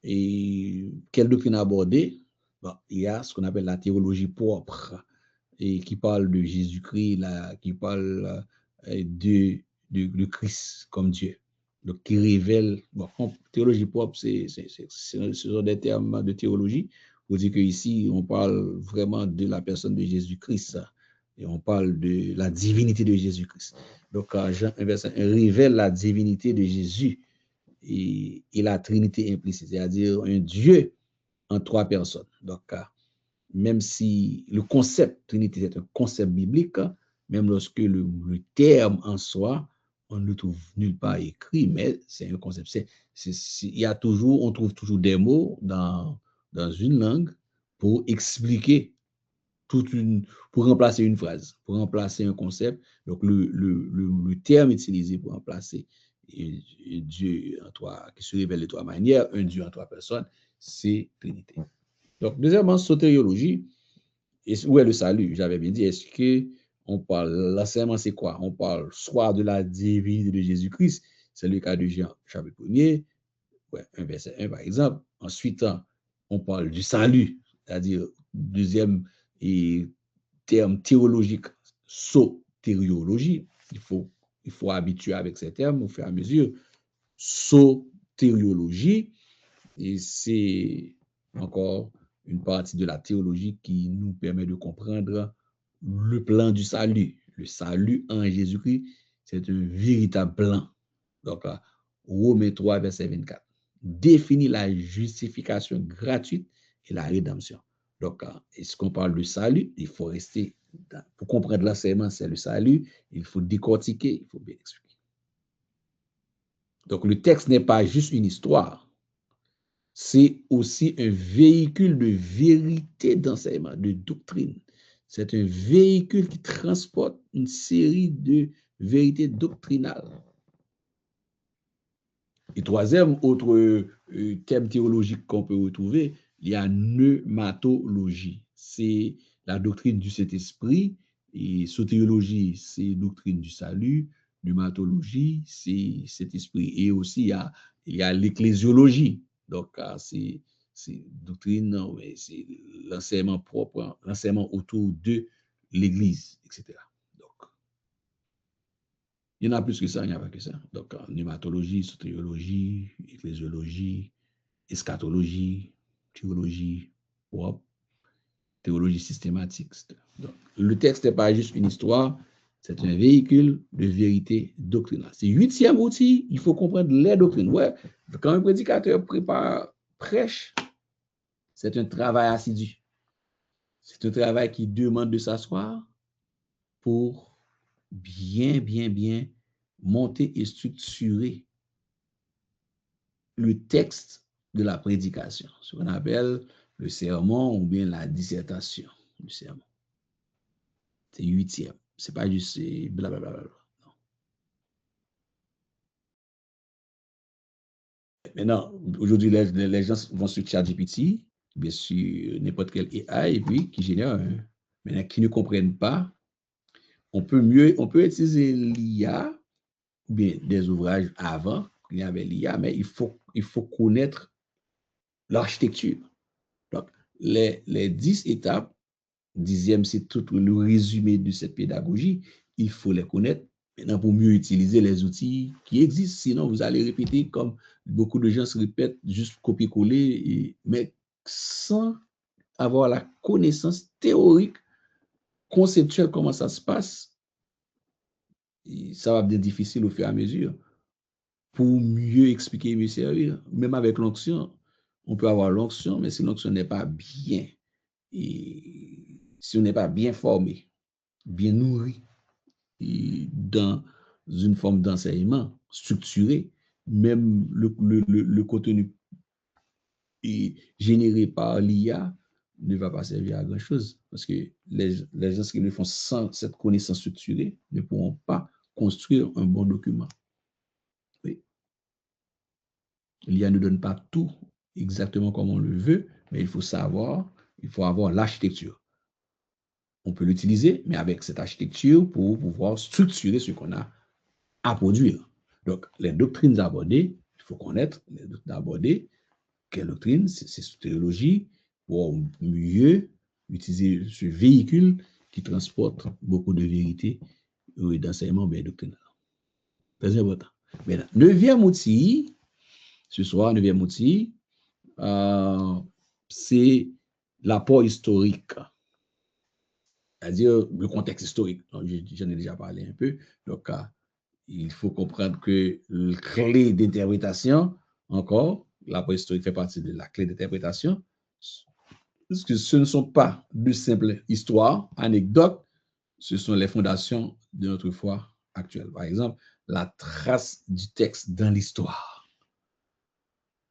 et quelle doctrine aborder? Bon, il y a ce qu'on appelle la théologie propre, et qui parle de Jésus-Christ, qui parle de Christ comme Dieu. Donc, qui révèle, bon, théologie propre, ce sont des termes de théologie. Vous dire qu'ici, on parle vraiment de la personne de Jésus-Christ, et on parle de la divinité de Jésus-Christ. Donc, Jean 1, verset 1 révèle la divinité de Jésus et la Trinité implicite, c'est-à-dire un Dieu en 3 personnes. Donc, même si le concept Trinité est un concept biblique, même lorsque le terme en soi, on ne le trouve nulle part écrit, mais c'est un concept. On trouve toujours des mots dans une langue pour expliquer pour remplacer une phrase, pour remplacer un concept. Donc, le terme utilisé pour remplacer Dieu qui se révèle de 3 manières, un Dieu en 3 personnes, c'est Trinité. Donc, deuxièmement, sotériologie. Où est le salut? J'avais bien dit, est-ce que on parle, l'enseignement c'est quoi? On parle soit de la divinité de Jésus-Christ, c'est le cas de Jean, chapitre 1er, ouais, 1 verset 1 par exemple. Ensuite, on parle du salut, c'est-à-dire deuxième terme théologique, sotériologie. Il faut habituer avec ces termes au fur et à mesure. Sotériologie, et c'est encore une partie de la théologie qui nous permet de comprendre le plan du salut. Le salut en Jésus-Christ, c'est un véritable plan. Donc, Romains 3, verset 24, définit la justification gratuite et la rédemption. Donc, est-ce qu'on parle de salut? Il faut rester, pour comprendre l'enseignement, c'est le salut, il faut décortiquer, il faut bien expliquer. Donc, le texte n'est pas juste une histoire, c'est aussi un véhicule de vérité d'enseignement, de doctrine. C'est un véhicule qui transporte une série de vérités doctrinales. Et troisième, autre thème théologique qu'on peut retrouver, il y a pneumatologie. C'est la doctrine du Saint-Esprit. Et sotériologie, c'est doctrine du salut. Pneumatologie, c'est cet esprit. Et aussi, il y a l'ecclésiologie. Donc, c'est doctrine, c'est l'enseignement propre, l'enseignement autour de l'Église, etc. Donc, il y en a plus que ça, il n'y a pas que ça. Donc, pneumatologie, sotériologie, ecclésiologie, eschatologie, théologie propre, théologie systématique, etc. Donc, le texte n'est pas juste une histoire, c'est un véhicule de vérité doctrinale. C'est 8e outil, il faut comprendre les doctrines. Ouais, quand un prédicateur prêche, c'est un travail assidu. C'est un travail qui demande de s'asseoir pour bien monter et structurer le texte de la prédication, ce qu'on appelle le sermon ou bien la dissertation du sermon. C'est 8e. C'est pas juste blablabla. Maintenant, aujourd'hui, les gens vont sur ChatGPT, bien sûr, n'importe quel AI, et puis qui génère maintenant, qui ne comprennent pas, on peut utiliser l'IA, ou bien des ouvrages avant, il y avait l'IA, mais il faut connaître l'architecture. Donc, les 10 étapes, 10e, c'est tout le résumé de cette pédagogie, il faut les connaître maintenant pour mieux utiliser les outils qui existent. Sinon, vous allez répéter comme beaucoup de gens se répètent, juste copier-coller, mais sans avoir la connaissance théorique, conceptuelle, comment ça se passe, ça va devenir difficile au fur et à mesure pour mieux expliquer, mieux servir. Même avec l'onction, on peut avoir l'onction, mais si l'onction n'est pas bien, et si on n'est pas bien formé, bien nourri, et dans une forme d'enseignement structuré, même le contenu généré par l'IA ne va pas servir à grand-chose parce que les gens qui le font sans cette connaissance structurée ne pourront pas construire un bon document. Oui. L'IA ne donne pas tout exactement comme on le veut, mais il faut avoir l'architecture. On peut l'utiliser, mais avec cette architecture pour pouvoir structurer ce qu'on a à produire. Donc, les doctrines abordées, il faut connaître les doctrines abordées. Quelle doctrine? C'est théologie pour mieux utiliser ce véhicule qui transporte beaucoup de vérités et d'enseignements bien doctrinaux. Très important. Maintenant, 9e outil, ce soir, 9e outil, c'est l'apport historique, c'est-à-dire le contexte historique. J'en ai déjà parlé un peu. Donc, il faut comprendre que la clé d'interprétation, encore, l'apport historique fait partie de la clé d'interprétation, parce que ce ne sont pas de simples histoires, anecdotes, ce sont les fondations de notre foi actuelle. Par exemple, la trace du texte dans l'histoire.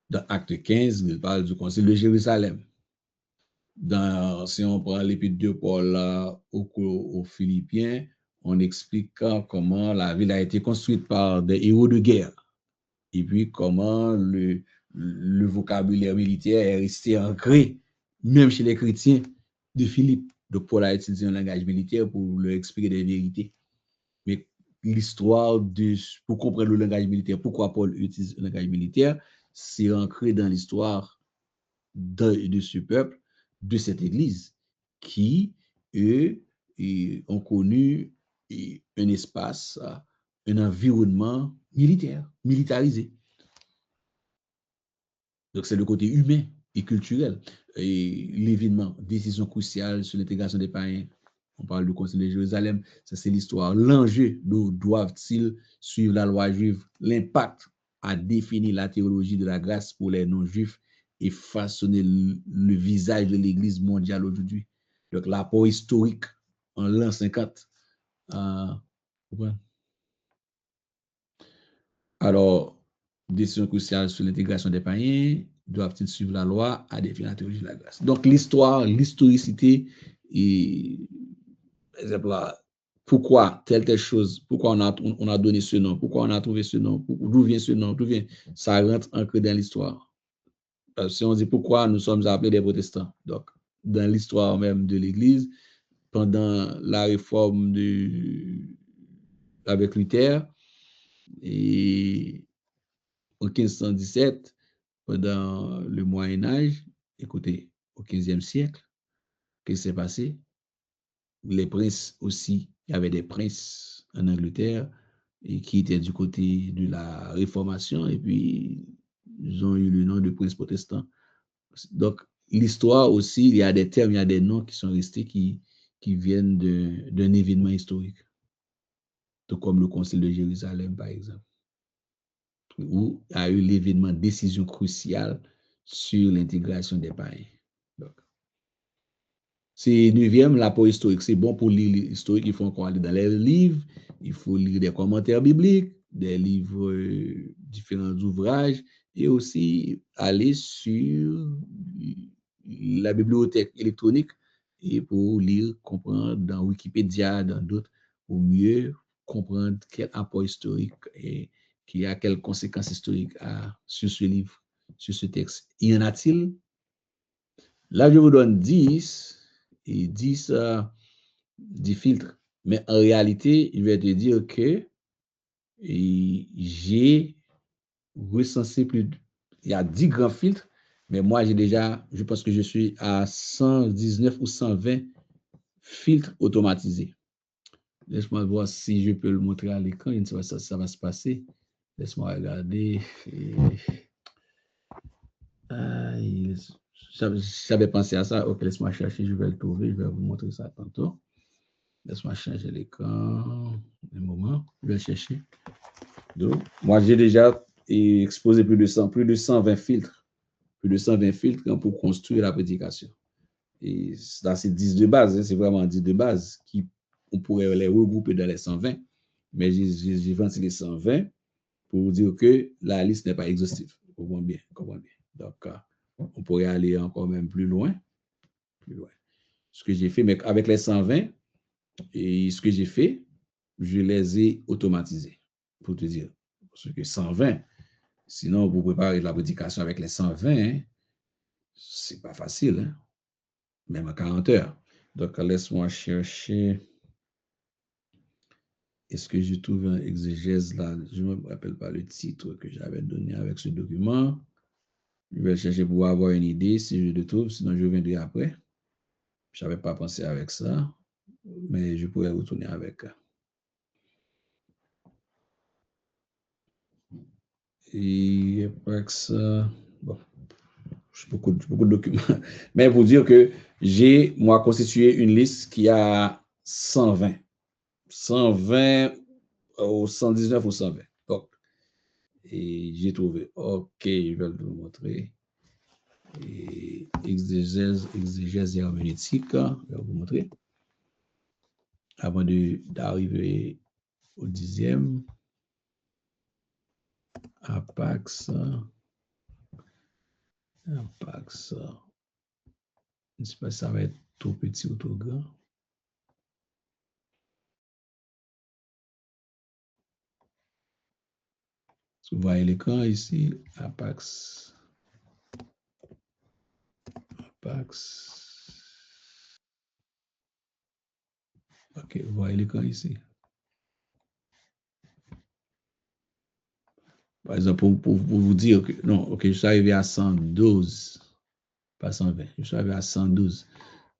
Dans Acte 15, il parle du concile de Jérusalem. Si on prend l'épître de Paul aux Philippiens, on explique comment la ville a été construite par des héros de guerre. Et puis comment le vocabulaire militaire est resté ancré, même chez les chrétiens de Philippe. Donc Paul a utilisé un langage militaire pour leur expliquer des vérités. Mais l'histoire, pour comprendre le langage militaire, pourquoi Paul utilise le langage militaire, c'est ancré dans l'histoire de ce peuple, de cette église, qui, eux, ont connu un espace, un environnement militaire, militarisé. Donc, c'est le côté humain et culturel. Et l'événement, décision cruciale sur l'intégration des païens. On parle du Concile de Jérusalem, ça c'est l'histoire. L'enjeu, doivent-ils suivre la loi juive? L'impact a défini la théologie de la grâce pour les non-juifs et façonner le visage de l'Église mondiale aujourd'hui. Donc, l'apport historique en l'an 50. Alors, décision cruciale sur l'intégration des païens, doivent-ils suivre la loi à définir la théologie de la grâce? Donc, l'histoire, l'historicité, et par exemple, là, pourquoi telle chose, pourquoi on a donné ce nom, pourquoi on a trouvé ce nom, d'où vient ce nom, d'où vient, ça rentre ancré dans l'histoire. Si on dit pourquoi nous sommes appelés des protestants, donc dans l'histoire même de l'Église, pendant la réforme avec Luther, et en 1517, pendant le Moyen-Âge, écoutez, au 15e siècle, qu'est-ce qui s'est passé? Les princes aussi, il y avait des princes en Angleterre et qui étaient du côté de la Réformation et puis ils ont eu le nom de princes protestants. Donc, l'histoire aussi, il y a des termes, il y a des noms qui sont restés qui viennent d'un événement historique, tout comme le Concile de Jérusalem, par exemple, où il y a eu l'événement décision cruciale sur l'intégration des païens. Donc, c'est 9e, l'apport historique. C'est bon pour lire l'historique, il faut encore aller dans les livres, il faut lire des commentaires bibliques, des livres, différents ouvrages, et aussi aller sur la bibliothèque électronique et pour lire, comprendre dans Wikipédia, dans d'autres, pour mieux comprendre quel apport historique et qui a quelles conséquences historiques sur ce livre, sur ce texte. Y en a-t-il? Là, je vous donne 10 et 10 filtres. Mais en réalité, je vais te dire que j'ai recensé il y a 10 grands filtres, mais moi, je pense que je suis à 119 ou 120 filtres automatisés. Laisse-moi voir si je peux le montrer à l'écran. Je ne sais pas si ça va se passer. Laisse-moi regarder. J'avais pensé à ça. Ok, laisse-moi chercher. Je vais le trouver. Je vais vous montrer ça tantôt. Laisse-moi changer l'écran. Un moment. Je vais le chercher. Donc, moi, j'ai déjà exposé plus de 120 filtres. Plus de 120 filtres pour construire la prédication. Et là, c'est 10 de base. Hein, c'est vraiment 10 de base qui on pourrait les regrouper dans les 120. Mais j'ai ventilé 120 pour dire que la liste n'est pas exhaustive. Comprends bien. Donc, on pourrait aller encore même plus loin. Ce que j'ai fait, mais avec les 120, et ce que j'ai fait, je les ai automatisés, pour te dire. Parce que 120, sinon, pour préparer la prédication avec les 120, hein, c'est pas facile, hein? Même à 40 heures. Donc, laisse-moi chercher. Est-ce que je trouve un exégèse là? Je ne me rappelle pas le titre que j'avais donné avec ce document. Je vais chercher pour avoir une idée si je le trouve, sinon je reviendrai après. Je n'avais pas pensé avec ça, mais je pourrais retourner avec. Et après ça, bon, j'ai beaucoup de documents. Mais pour dire que j'ai, moi, constitué une liste qui a 120. 120 ou 119 ou 120. Donc, et j'ai trouvé. OK, je vais vous montrer. Et exégèse herméneutique, je vais vous montrer. Avant d'arriver au 10e, Apax. Je ne sais pas si ça va être trop petit ou trop grand. Vous voyez l'écran ici, Apax. OK, vous voyez l'écran ici. Par exemple, pour vous dire que, non, OK, je suis arrivé à 112, pas 120, je suis arrivé à 112.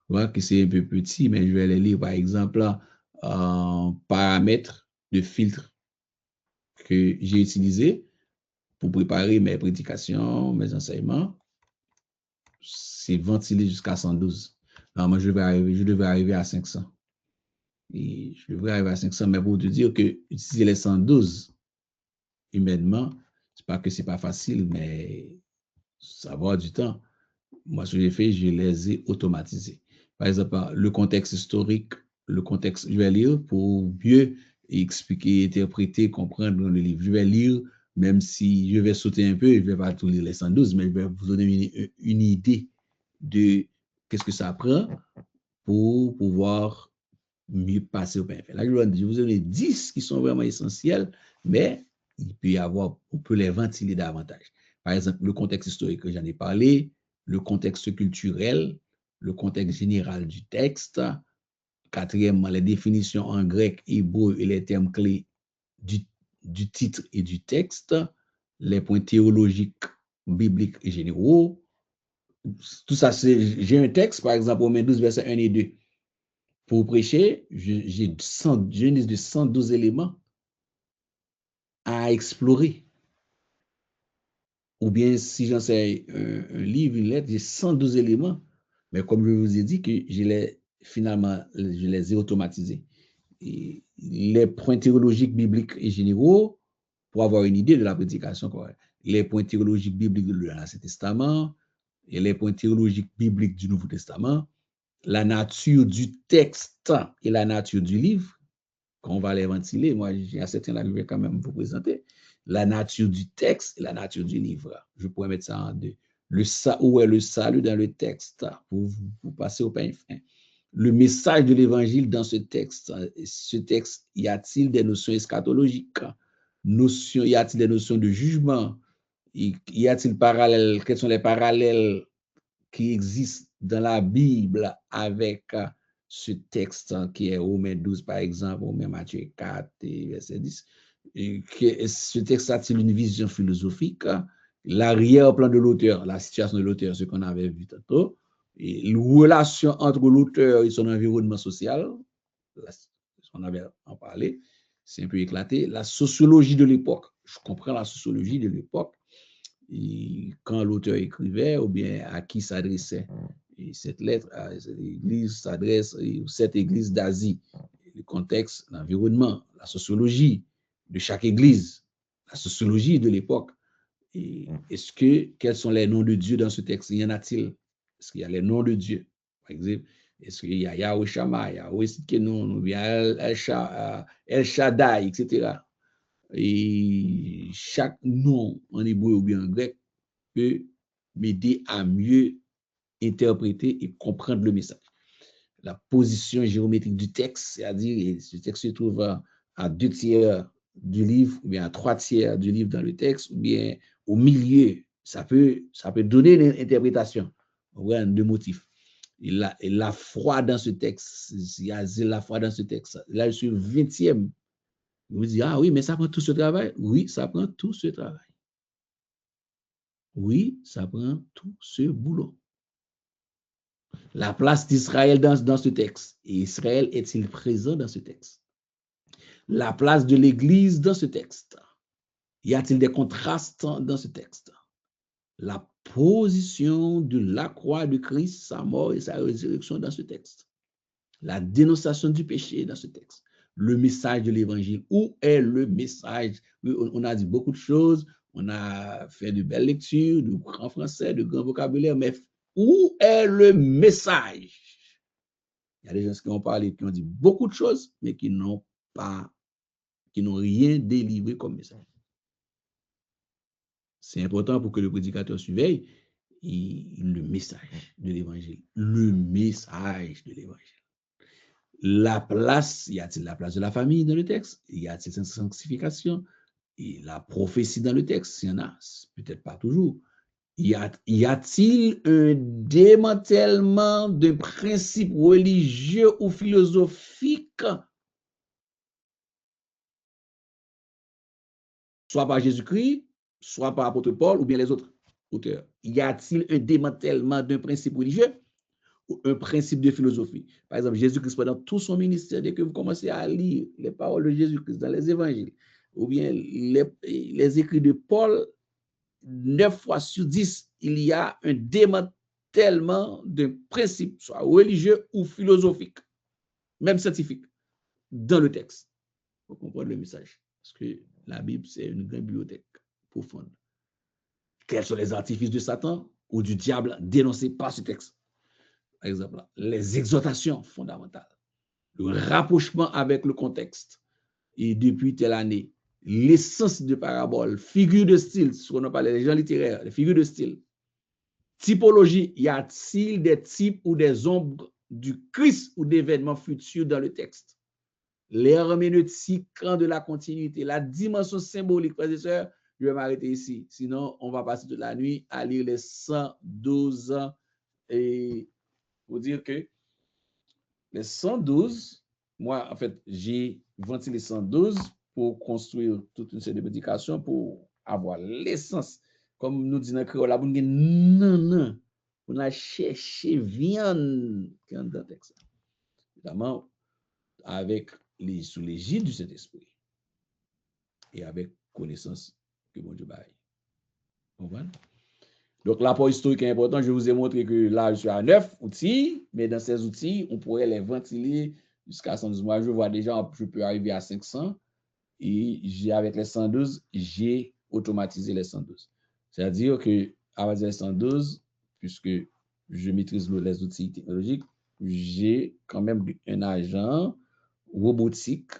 Vous voyez que c'est un peu petit, mais je vais les lire, par exemple, là, paramètres de filtre que j'ai utilisé pour préparer mes prédications, mes enseignements. C'est ventilé jusqu'à 112. Normalement, je devais arriver à 500. Et je devrais arriver à 500, mais pour te dire que utiliser les 112 humainement, c'est pas que c'est pas facile, mais ça va avoir du temps. Moi, ce que j'ai fait, je les ai automatisés. Par exemple, le contexte historique, le contexte, je vais lire pour mieux expliquer, interpréter, comprendre le livre. Je vais lire, même si je vais sauter un peu, je ne vais pas tout lire les 112, mais je vais vous donner une idée de qu'est-ce que ça prend pour pouvoir mieux passer au pain. Là, je vous donne 10 qui sont vraiment essentiels, mais il peut y avoir, on peut les ventiler davantage. Par exemple, le contexte historique que j'en ai parlé, le contexte culturel, le contexte général du texte. Quatrièmement, les définitions en grec, hébreu et les termes clés du titre et du texte, les points théologiques, bibliques et généraux. Tout ça, j'ai un texte, par exemple, Romains 12, versets 1 et 2. Pour prêcher, j'ai une liste de 112 éléments à explorer. Ou bien, si j'enseigne un livre, une lettre, j'ai 112 éléments. Mais comme je vous ai dit, que finalement, je les ai automatisés. Et les points théologiques, bibliques et généraux, pour avoir une idée de la prédication correcte. Les points théologiques bibliques de l'Ancien Testament, et les points théologiques bibliques du Nouveau Testament, la nature du texte et la nature du livre, qu'on va les ventiler. Moi, il y a certains là que je vais quand même vous présenter. La nature du texte et la nature du livre. Je pourrais mettre ça en deux. Où est le salut dans le texte pour passer au pain fin? Le message de l'évangile dans ce texte, y a-t-il des notions eschatologiques? Y a-t-il des notions de jugement? Y a-t-il parallèle? Quels sont les parallèles qui existent dans la Bible avec ce texte qui est Romains 12, par exemple, Romains Matthieu 4 et verset 10? Ce texte a-t-il une vision philosophique? L'arrière-plan de l'auteur, la situation de l'auteur, ce qu'on avait vu tantôt, et la relation entre l'auteur et son environnement social, on avait en parlé, c'est un peu éclaté. La sociologie de l'époque, je comprends la sociologie de l'époque, quand l'auteur écrivait ou bien à qui s'adressait cette lettre, à cette église s'adresse, cette église d'Asie, le contexte, l'environnement, la sociologie de chaque église, la sociologie de l'époque. Quels sont les noms de Dieu dans ce texte? Y en a-t-il? Est-ce qu'il y a les noms de Dieu? Par exemple, est-ce qu'il y a Yahweh Shammah, Yahweh Sidkenon, ou bien El Shaddai, etc. Et chaque nom en hébreu ou bien en grec peut m'aider à mieux interpréter et comprendre le message. La position géométrique du texte, c'est-à-dire ce texte se trouve à 2 tiers du livre, ou bien à 3 tiers du livre dans le texte, ou bien au milieu, ça peut donner une interprétation de motifs. Et la foi dans ce texte, il y a la foi dans ce texte. Là, je suis 20e. Vous dites, ah oui, mais ça prend tout ce travail. Oui, ça prend tout ce travail. Oui, ça prend tout ce boulot. La place d'Israël dans ce texte. Et Israël est-il présent dans ce texte? La place de l'Église dans ce texte. Y a-t-il des contrastes dans ce texte? La position de la croix de Christ, sa mort et sa résurrection dans ce texte. La dénonciation du péché dans ce texte. Le message de l'évangile. Où est le message? On a dit beaucoup de choses. On a fait de belles lectures, de grand français, de grand vocabulaire, mais où est le message? Il y a des gens qui ont parlé, qui ont dit beaucoup de choses, mais qui n'ont rien délivré comme message. C'est important pour que le prédicateur surveille le message de l'évangile. Le message de l'évangile. La place, y a-t-il la place de la famille dans le texte? Y a-t-il une sanctification? Et la prophétie dans le texte, il y en a, peut-être pas toujours. Y a-t-il un démantèlement de principes religieux ou philosophiques, soit par Jésus-Christ, soit par l'apôtre Paul ou bien les autres auteurs? Y a-t-il un démantèlement d'un principe religieux ou un principe de philosophie? Par exemple, Jésus-Christ, pendant tout son ministère, dès que vous commencez à lire les paroles de Jésus-Christ dans les évangiles, ou bien les écrits de Paul, 9 fois sur 10, il y a un démantèlement d'un principe, soit religieux ou philosophique, même scientifique, dans le texte, pour comprendre le message. Parce que la Bible, c'est une grande bibliothèque profonde. Quels sont les artifices de Satan ou du diable dénoncés par ce texte? Par exemple, les exhortations fondamentales, le rapprochement avec le contexte, et depuis telle année, l'essence de parabole, figure de style, ce qu'on a parlé des gens littéraires, les figures de style, typologie, y a-t-il des types ou des ombres du Christ ou d'événements futurs dans le texte? Les herméneutiques de la continuité, la dimension symbolique, frères et sœurs, je vais m'arrêter ici. Sinon, on va passer toute la nuit à lire les 112 ans. Et pour dire que les 112, moi, en fait, j'ai ventilé 112 pour construire toute une série de médications pour avoir l'essence. Comme nous disons que la bonne non, on a cherché viande dans le texte. Évidemment, sous l'égide du Saint-Esprit et avec connaissance que mon Dieu baille. Comprenez? Donc, l'apport historique est important. Je vous ai montré que là, je suis à 9 outils, mais dans ces outils, on pourrait les ventiler jusqu'à 112. Moi, je vois déjà, je peux arriver à 500 et avec les 112, j'ai automatisé les 112. C'est-à-dire que avec les 112, puisque je maîtrise les outils technologiques, j'ai quand même un agent robotique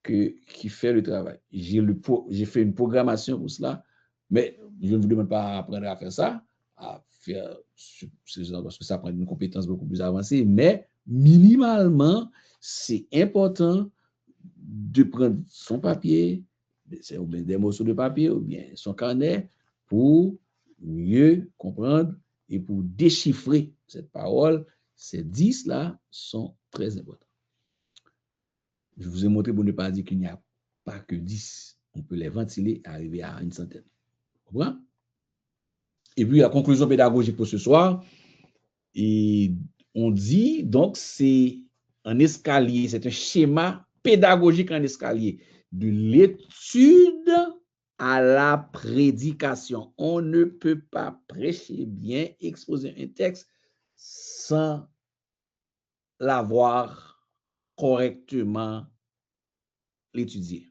qui fait le travail. J'ai fait une programmation pour cela, mais je ne vous demande pas d'apprendre à faire ça. à faire parce que ça prend une compétence beaucoup plus avancée, mais minimalement, c'est important de prendre son papier, ou bien des morceaux de papier, ou bien son carnet, pour mieux comprendre et pour déchiffrer cette parole. Ces 10 là sont très importants. Je vous ai montré pour ne pas dire qu'il n'y a pas que 10. On peut les ventiler et arriver à une centaine. Vous comprenez? Et puis la conclusion pédagogique pour ce soir, et on dit donc c'est un escalier, c'est un schéma pédagogique en escalier de l'étude à la prédication. On ne peut pas prêcher bien, exposer un texte sans l'avoir correctement étudié.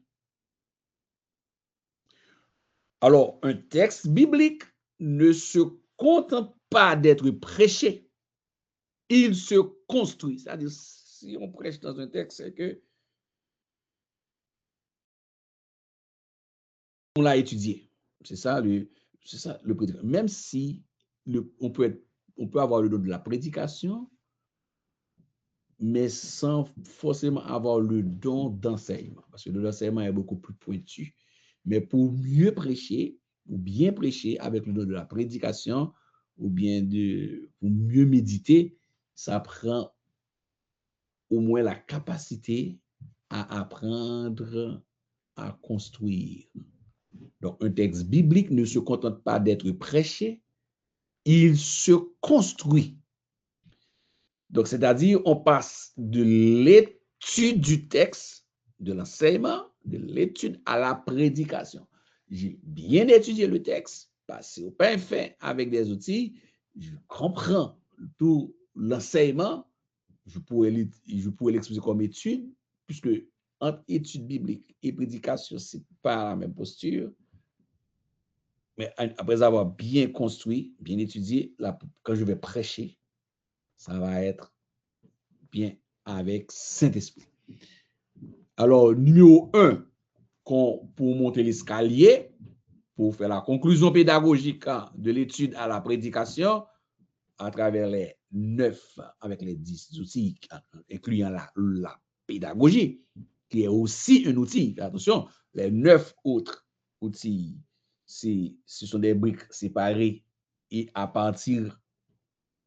Alors, un texte biblique ne se contente pas d'être prêché, il se construit. C'est-à-dire, si on prêche dans un texte, c'est que on l'a étudié. C'est ça le prédicateur. Même si on peut avoir le don de la prédication, mais sans forcément avoir le don d'enseignement. Parce que l'enseignement est beaucoup plus pointu. Mais pour mieux prêcher, ou bien prêcher avec le don de la prédication, ou bien pour mieux méditer, ça prend au moins la capacité à apprendre à construire. Donc, un texte biblique ne se contente pas d'être prêché, il se construit. Donc, c'est-à-dire, on passe de l'étude du texte, de l'enseignement, de l'étude à la prédication. J'ai bien étudié le texte, passé au pain fin avec des outils, je comprends tout l'enseignement, je pourrais l'exposer comme étude, puisque entre étude biblique et prédication, ce n'est pas la même posture. Mais après avoir bien construit, bien étudié, là, quand je vais prêcher, ça va être bien avec Saint-Esprit. Alors, numéro 1, pour monter l'escalier, pour faire la conclusion pédagogique de l'étude à la prédication, à travers les 9, avec les 10 outils, incluant la pédagogie, qui est aussi un outil. Attention, les 9 autres outils, ce sont des briques séparées et à partir,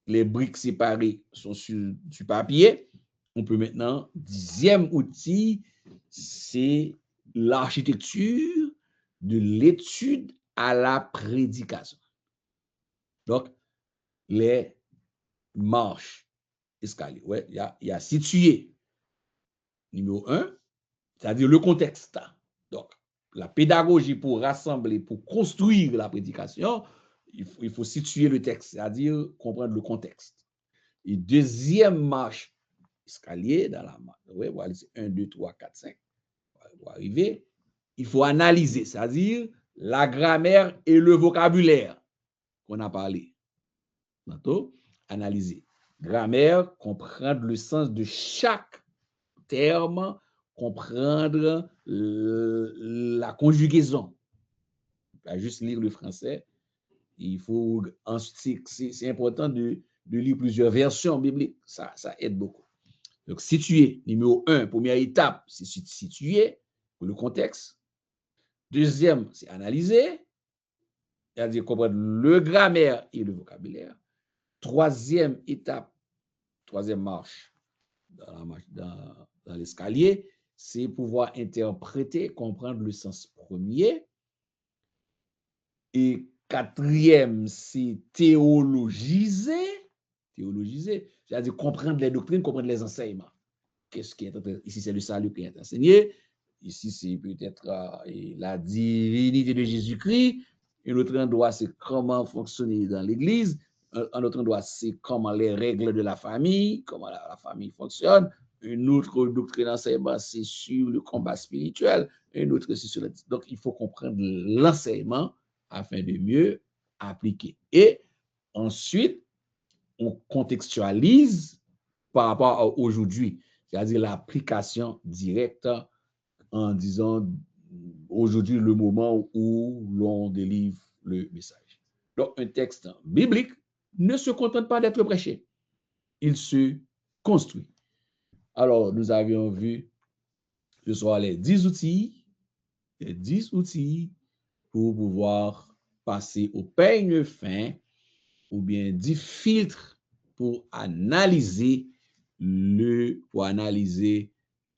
les briques séparées sont sur du papier. On peut maintenant, 10e outil, c'est l'architecture de l'étude à la prédication. Donc, les marches, escalier. Ouais, il y a situé. Numéro 1, c'est-à-dire le contexte. Donc, la pédagogie pour rassembler, pour construire la prédication, il faut situer le texte, c'est-à-dire comprendre le contexte. Et deuxième marche, escalier, dans la marche, ouais, voilà, c'est 1, 2, 3, 4, 5, pour arriver, il faut analyser, c'est-à-dire la grammaire et le vocabulaire qu'on a parlé. Tantôt, analyser. Grammaire, comprendre le sens de chaque terme, comprendre la conjugaison. Pas juste lire le français. Il faut ensuite, c'est important de lire plusieurs versions bibliques. Ça aide beaucoup. Donc, situer, numéro 1, première étape, c'est situer pour le contexte. Deuxième, c'est analyser, c'est-à-dire comprendre le grammaire et le vocabulaire. Troisième étape, troisième marche dans l'escalier, c'est pouvoir interpréter, comprendre le sens premier. Et quatrième, c'est théologiser, c'est-à-dire comprendre les doctrines, comprendre les enseignements. Qu'est-ce qui est ici, c'est le salut qui est enseigné. Ici, c'est peut-être la divinité de Jésus-Christ. Un autre endroit, c'est comment fonctionner dans l'Église. Un autre endroit, c'est comment les règles de la famille, comment la famille fonctionne. Une autre doctrine d'enseignement, c'est sur le combat spirituel. Une autre, c'est sur donc, il faut comprendre l'enseignement afin de mieux appliquer. Et ensuite, on contextualise par rapport à aujourd'hui, c'est-à-dire l'application directe en disant aujourd'hui le moment où l'on délivre le message. Donc, un texte biblique ne se contente pas d'être prêché. Il se construit. Alors, nous avions vu ce soir les 10 outils pour pouvoir passer au peigne fin ou bien 10 filtres pour analyser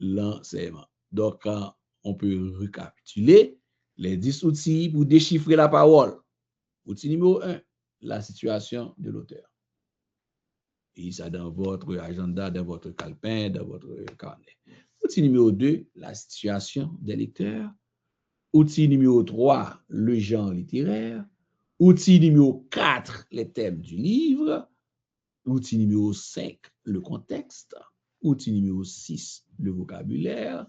l'enseignement. Donc, on peut récapituler les 10 outils pour déchiffrer la parole. Outil numéro 1, la situation de l'auteur. Et ça dans votre agenda, dans votre calepin, dans votre carnet. Outil numéro 2, la situation des lecteurs. Outil numéro 3, le genre littéraire. Outil numéro 4, les thèmes du livre. Outil numéro 5, le contexte. Outil numéro 6, le vocabulaire.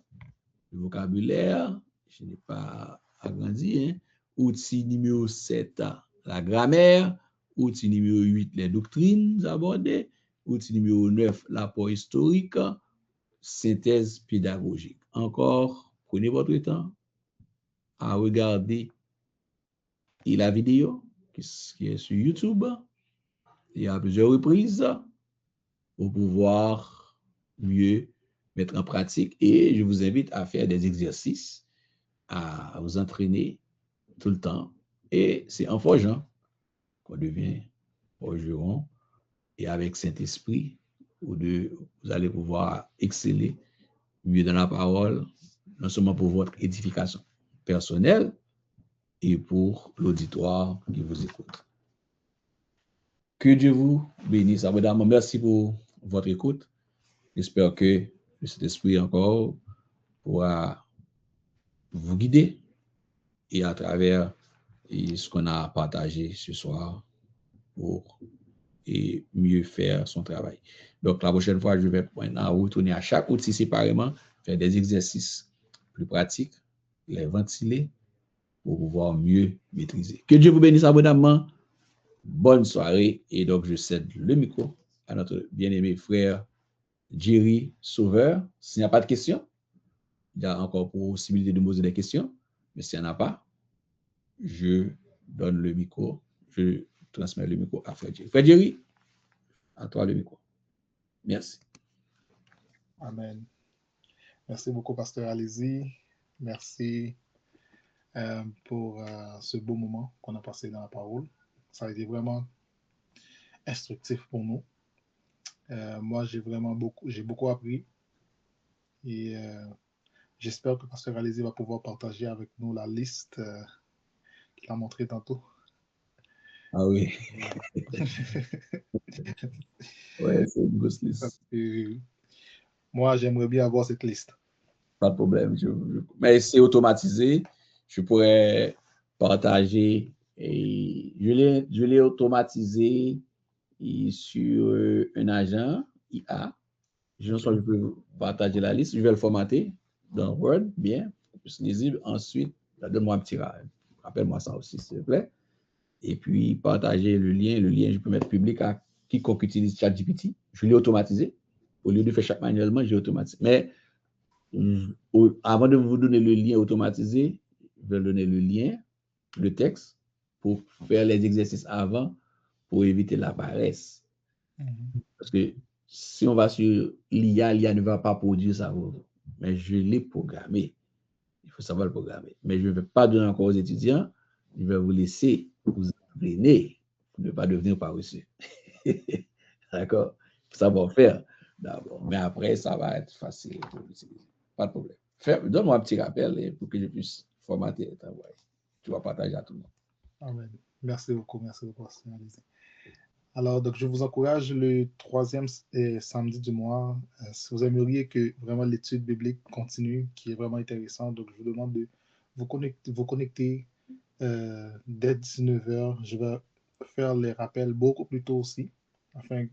Le vocabulaire, je n'ai pas agrandi. Hein? Outil numéro 7, la grammaire. Outil numéro 8, les doctrines abordées. Outil numéro 9, l'apport historique. Synthèse pédagogique. Encore, prenez votre temps à regarder la vidéo qui est sur YouTube. Il y a plusieurs reprises pour pouvoir mieux mettre en pratique. Et je vous invite à faire des exercices, à vous entraîner tout le temps. Et c'est en forgeant qu'on devient forgeron. Et avec Saint-Esprit, vous allez pouvoir exceller mieux dans la parole, non seulement pour votre édification personnelle et pour l'auditoire qui vous écoute. Que Dieu vous bénisse abondamment. Merci pour votre écoute. J'espère que le Saint-Esprit encore pourra vous guider et à travers ce qu'on a partagé ce soir pour mieux faire son travail. Donc, la prochaine fois, je vais retourner à chaque outil séparément, faire des exercices plus pratiques, les ventiler pour pouvoir mieux maîtriser. Que Dieu vous bénisse abondamment. Bonne soirée. Et donc, je cède le micro à notre bien-aimé frère Jerry Sauveur. S'il n'y a pas de questions, il y a encore possibilité de poser des questions. Mais s'il n'y en a pas, je donne le micro, je transmets le micro à frère Jerry. Frère Jerry, à toi le micro. Merci. Amen. Merci beaucoup, Pasteur Alési. Merci pour ce beau moment qu'on a passé dans la parole. Ça a été vraiment instructif pour nous. Moi, j'ai beaucoup appris et j'espère que Pasteur Alési va pouvoir partager avec nous la liste qu'il a montrée tantôt. Ah oui. Ouais, c'est une grosse liste. Moi, j'aimerais bien avoir cette liste. Pas de problème. Mais c'est automatisé. Je pourrais partager. Et je l'ai automatisé sur un agent IA. Je peux partager la liste. Je vais le formater dans Word, bien, plus lisible. Ensuite, donne-moi un petit rappelle-moi ça aussi, s'il te plaît. Et puis, partager le lien. Le lien, je peux mettre public à quiconque utilise ChatGPT. Je l'ai automatisé. Au lieu de faire chaque manuellement, j'ai automatisé. Mais avant de vous donner le lien automatisé, je vais donner le lien, le texte, pour faire les exercices avant, pour éviter la paresse. Parce que si on va sur l'IA, l'IA ne va pas produire ça. Mais je l'ai programmé. Il faut savoir le programmer. Mais je ne vais pas donner encore aux étudiants. Je vais vous laisser vous entraîner pour ne pas devenir paresseux. D'accord? Il faut savoir faire d'abord. Mais après, ça va être facile pour l'utiliser. Pas de problème. Donne-moi un petit rappel pour que je puisse formater et t'envoyer. Tu vas partager à tout le monde. Amen. Merci beaucoup. Alors, donc, je vous encourage le 3e samedi du mois. Si vous aimeriez que vraiment l'étude biblique continue, qui est vraiment intéressante, donc je vous demande de vous connecter dès 19h. Je vais faire les rappels beaucoup plus tôt aussi, afin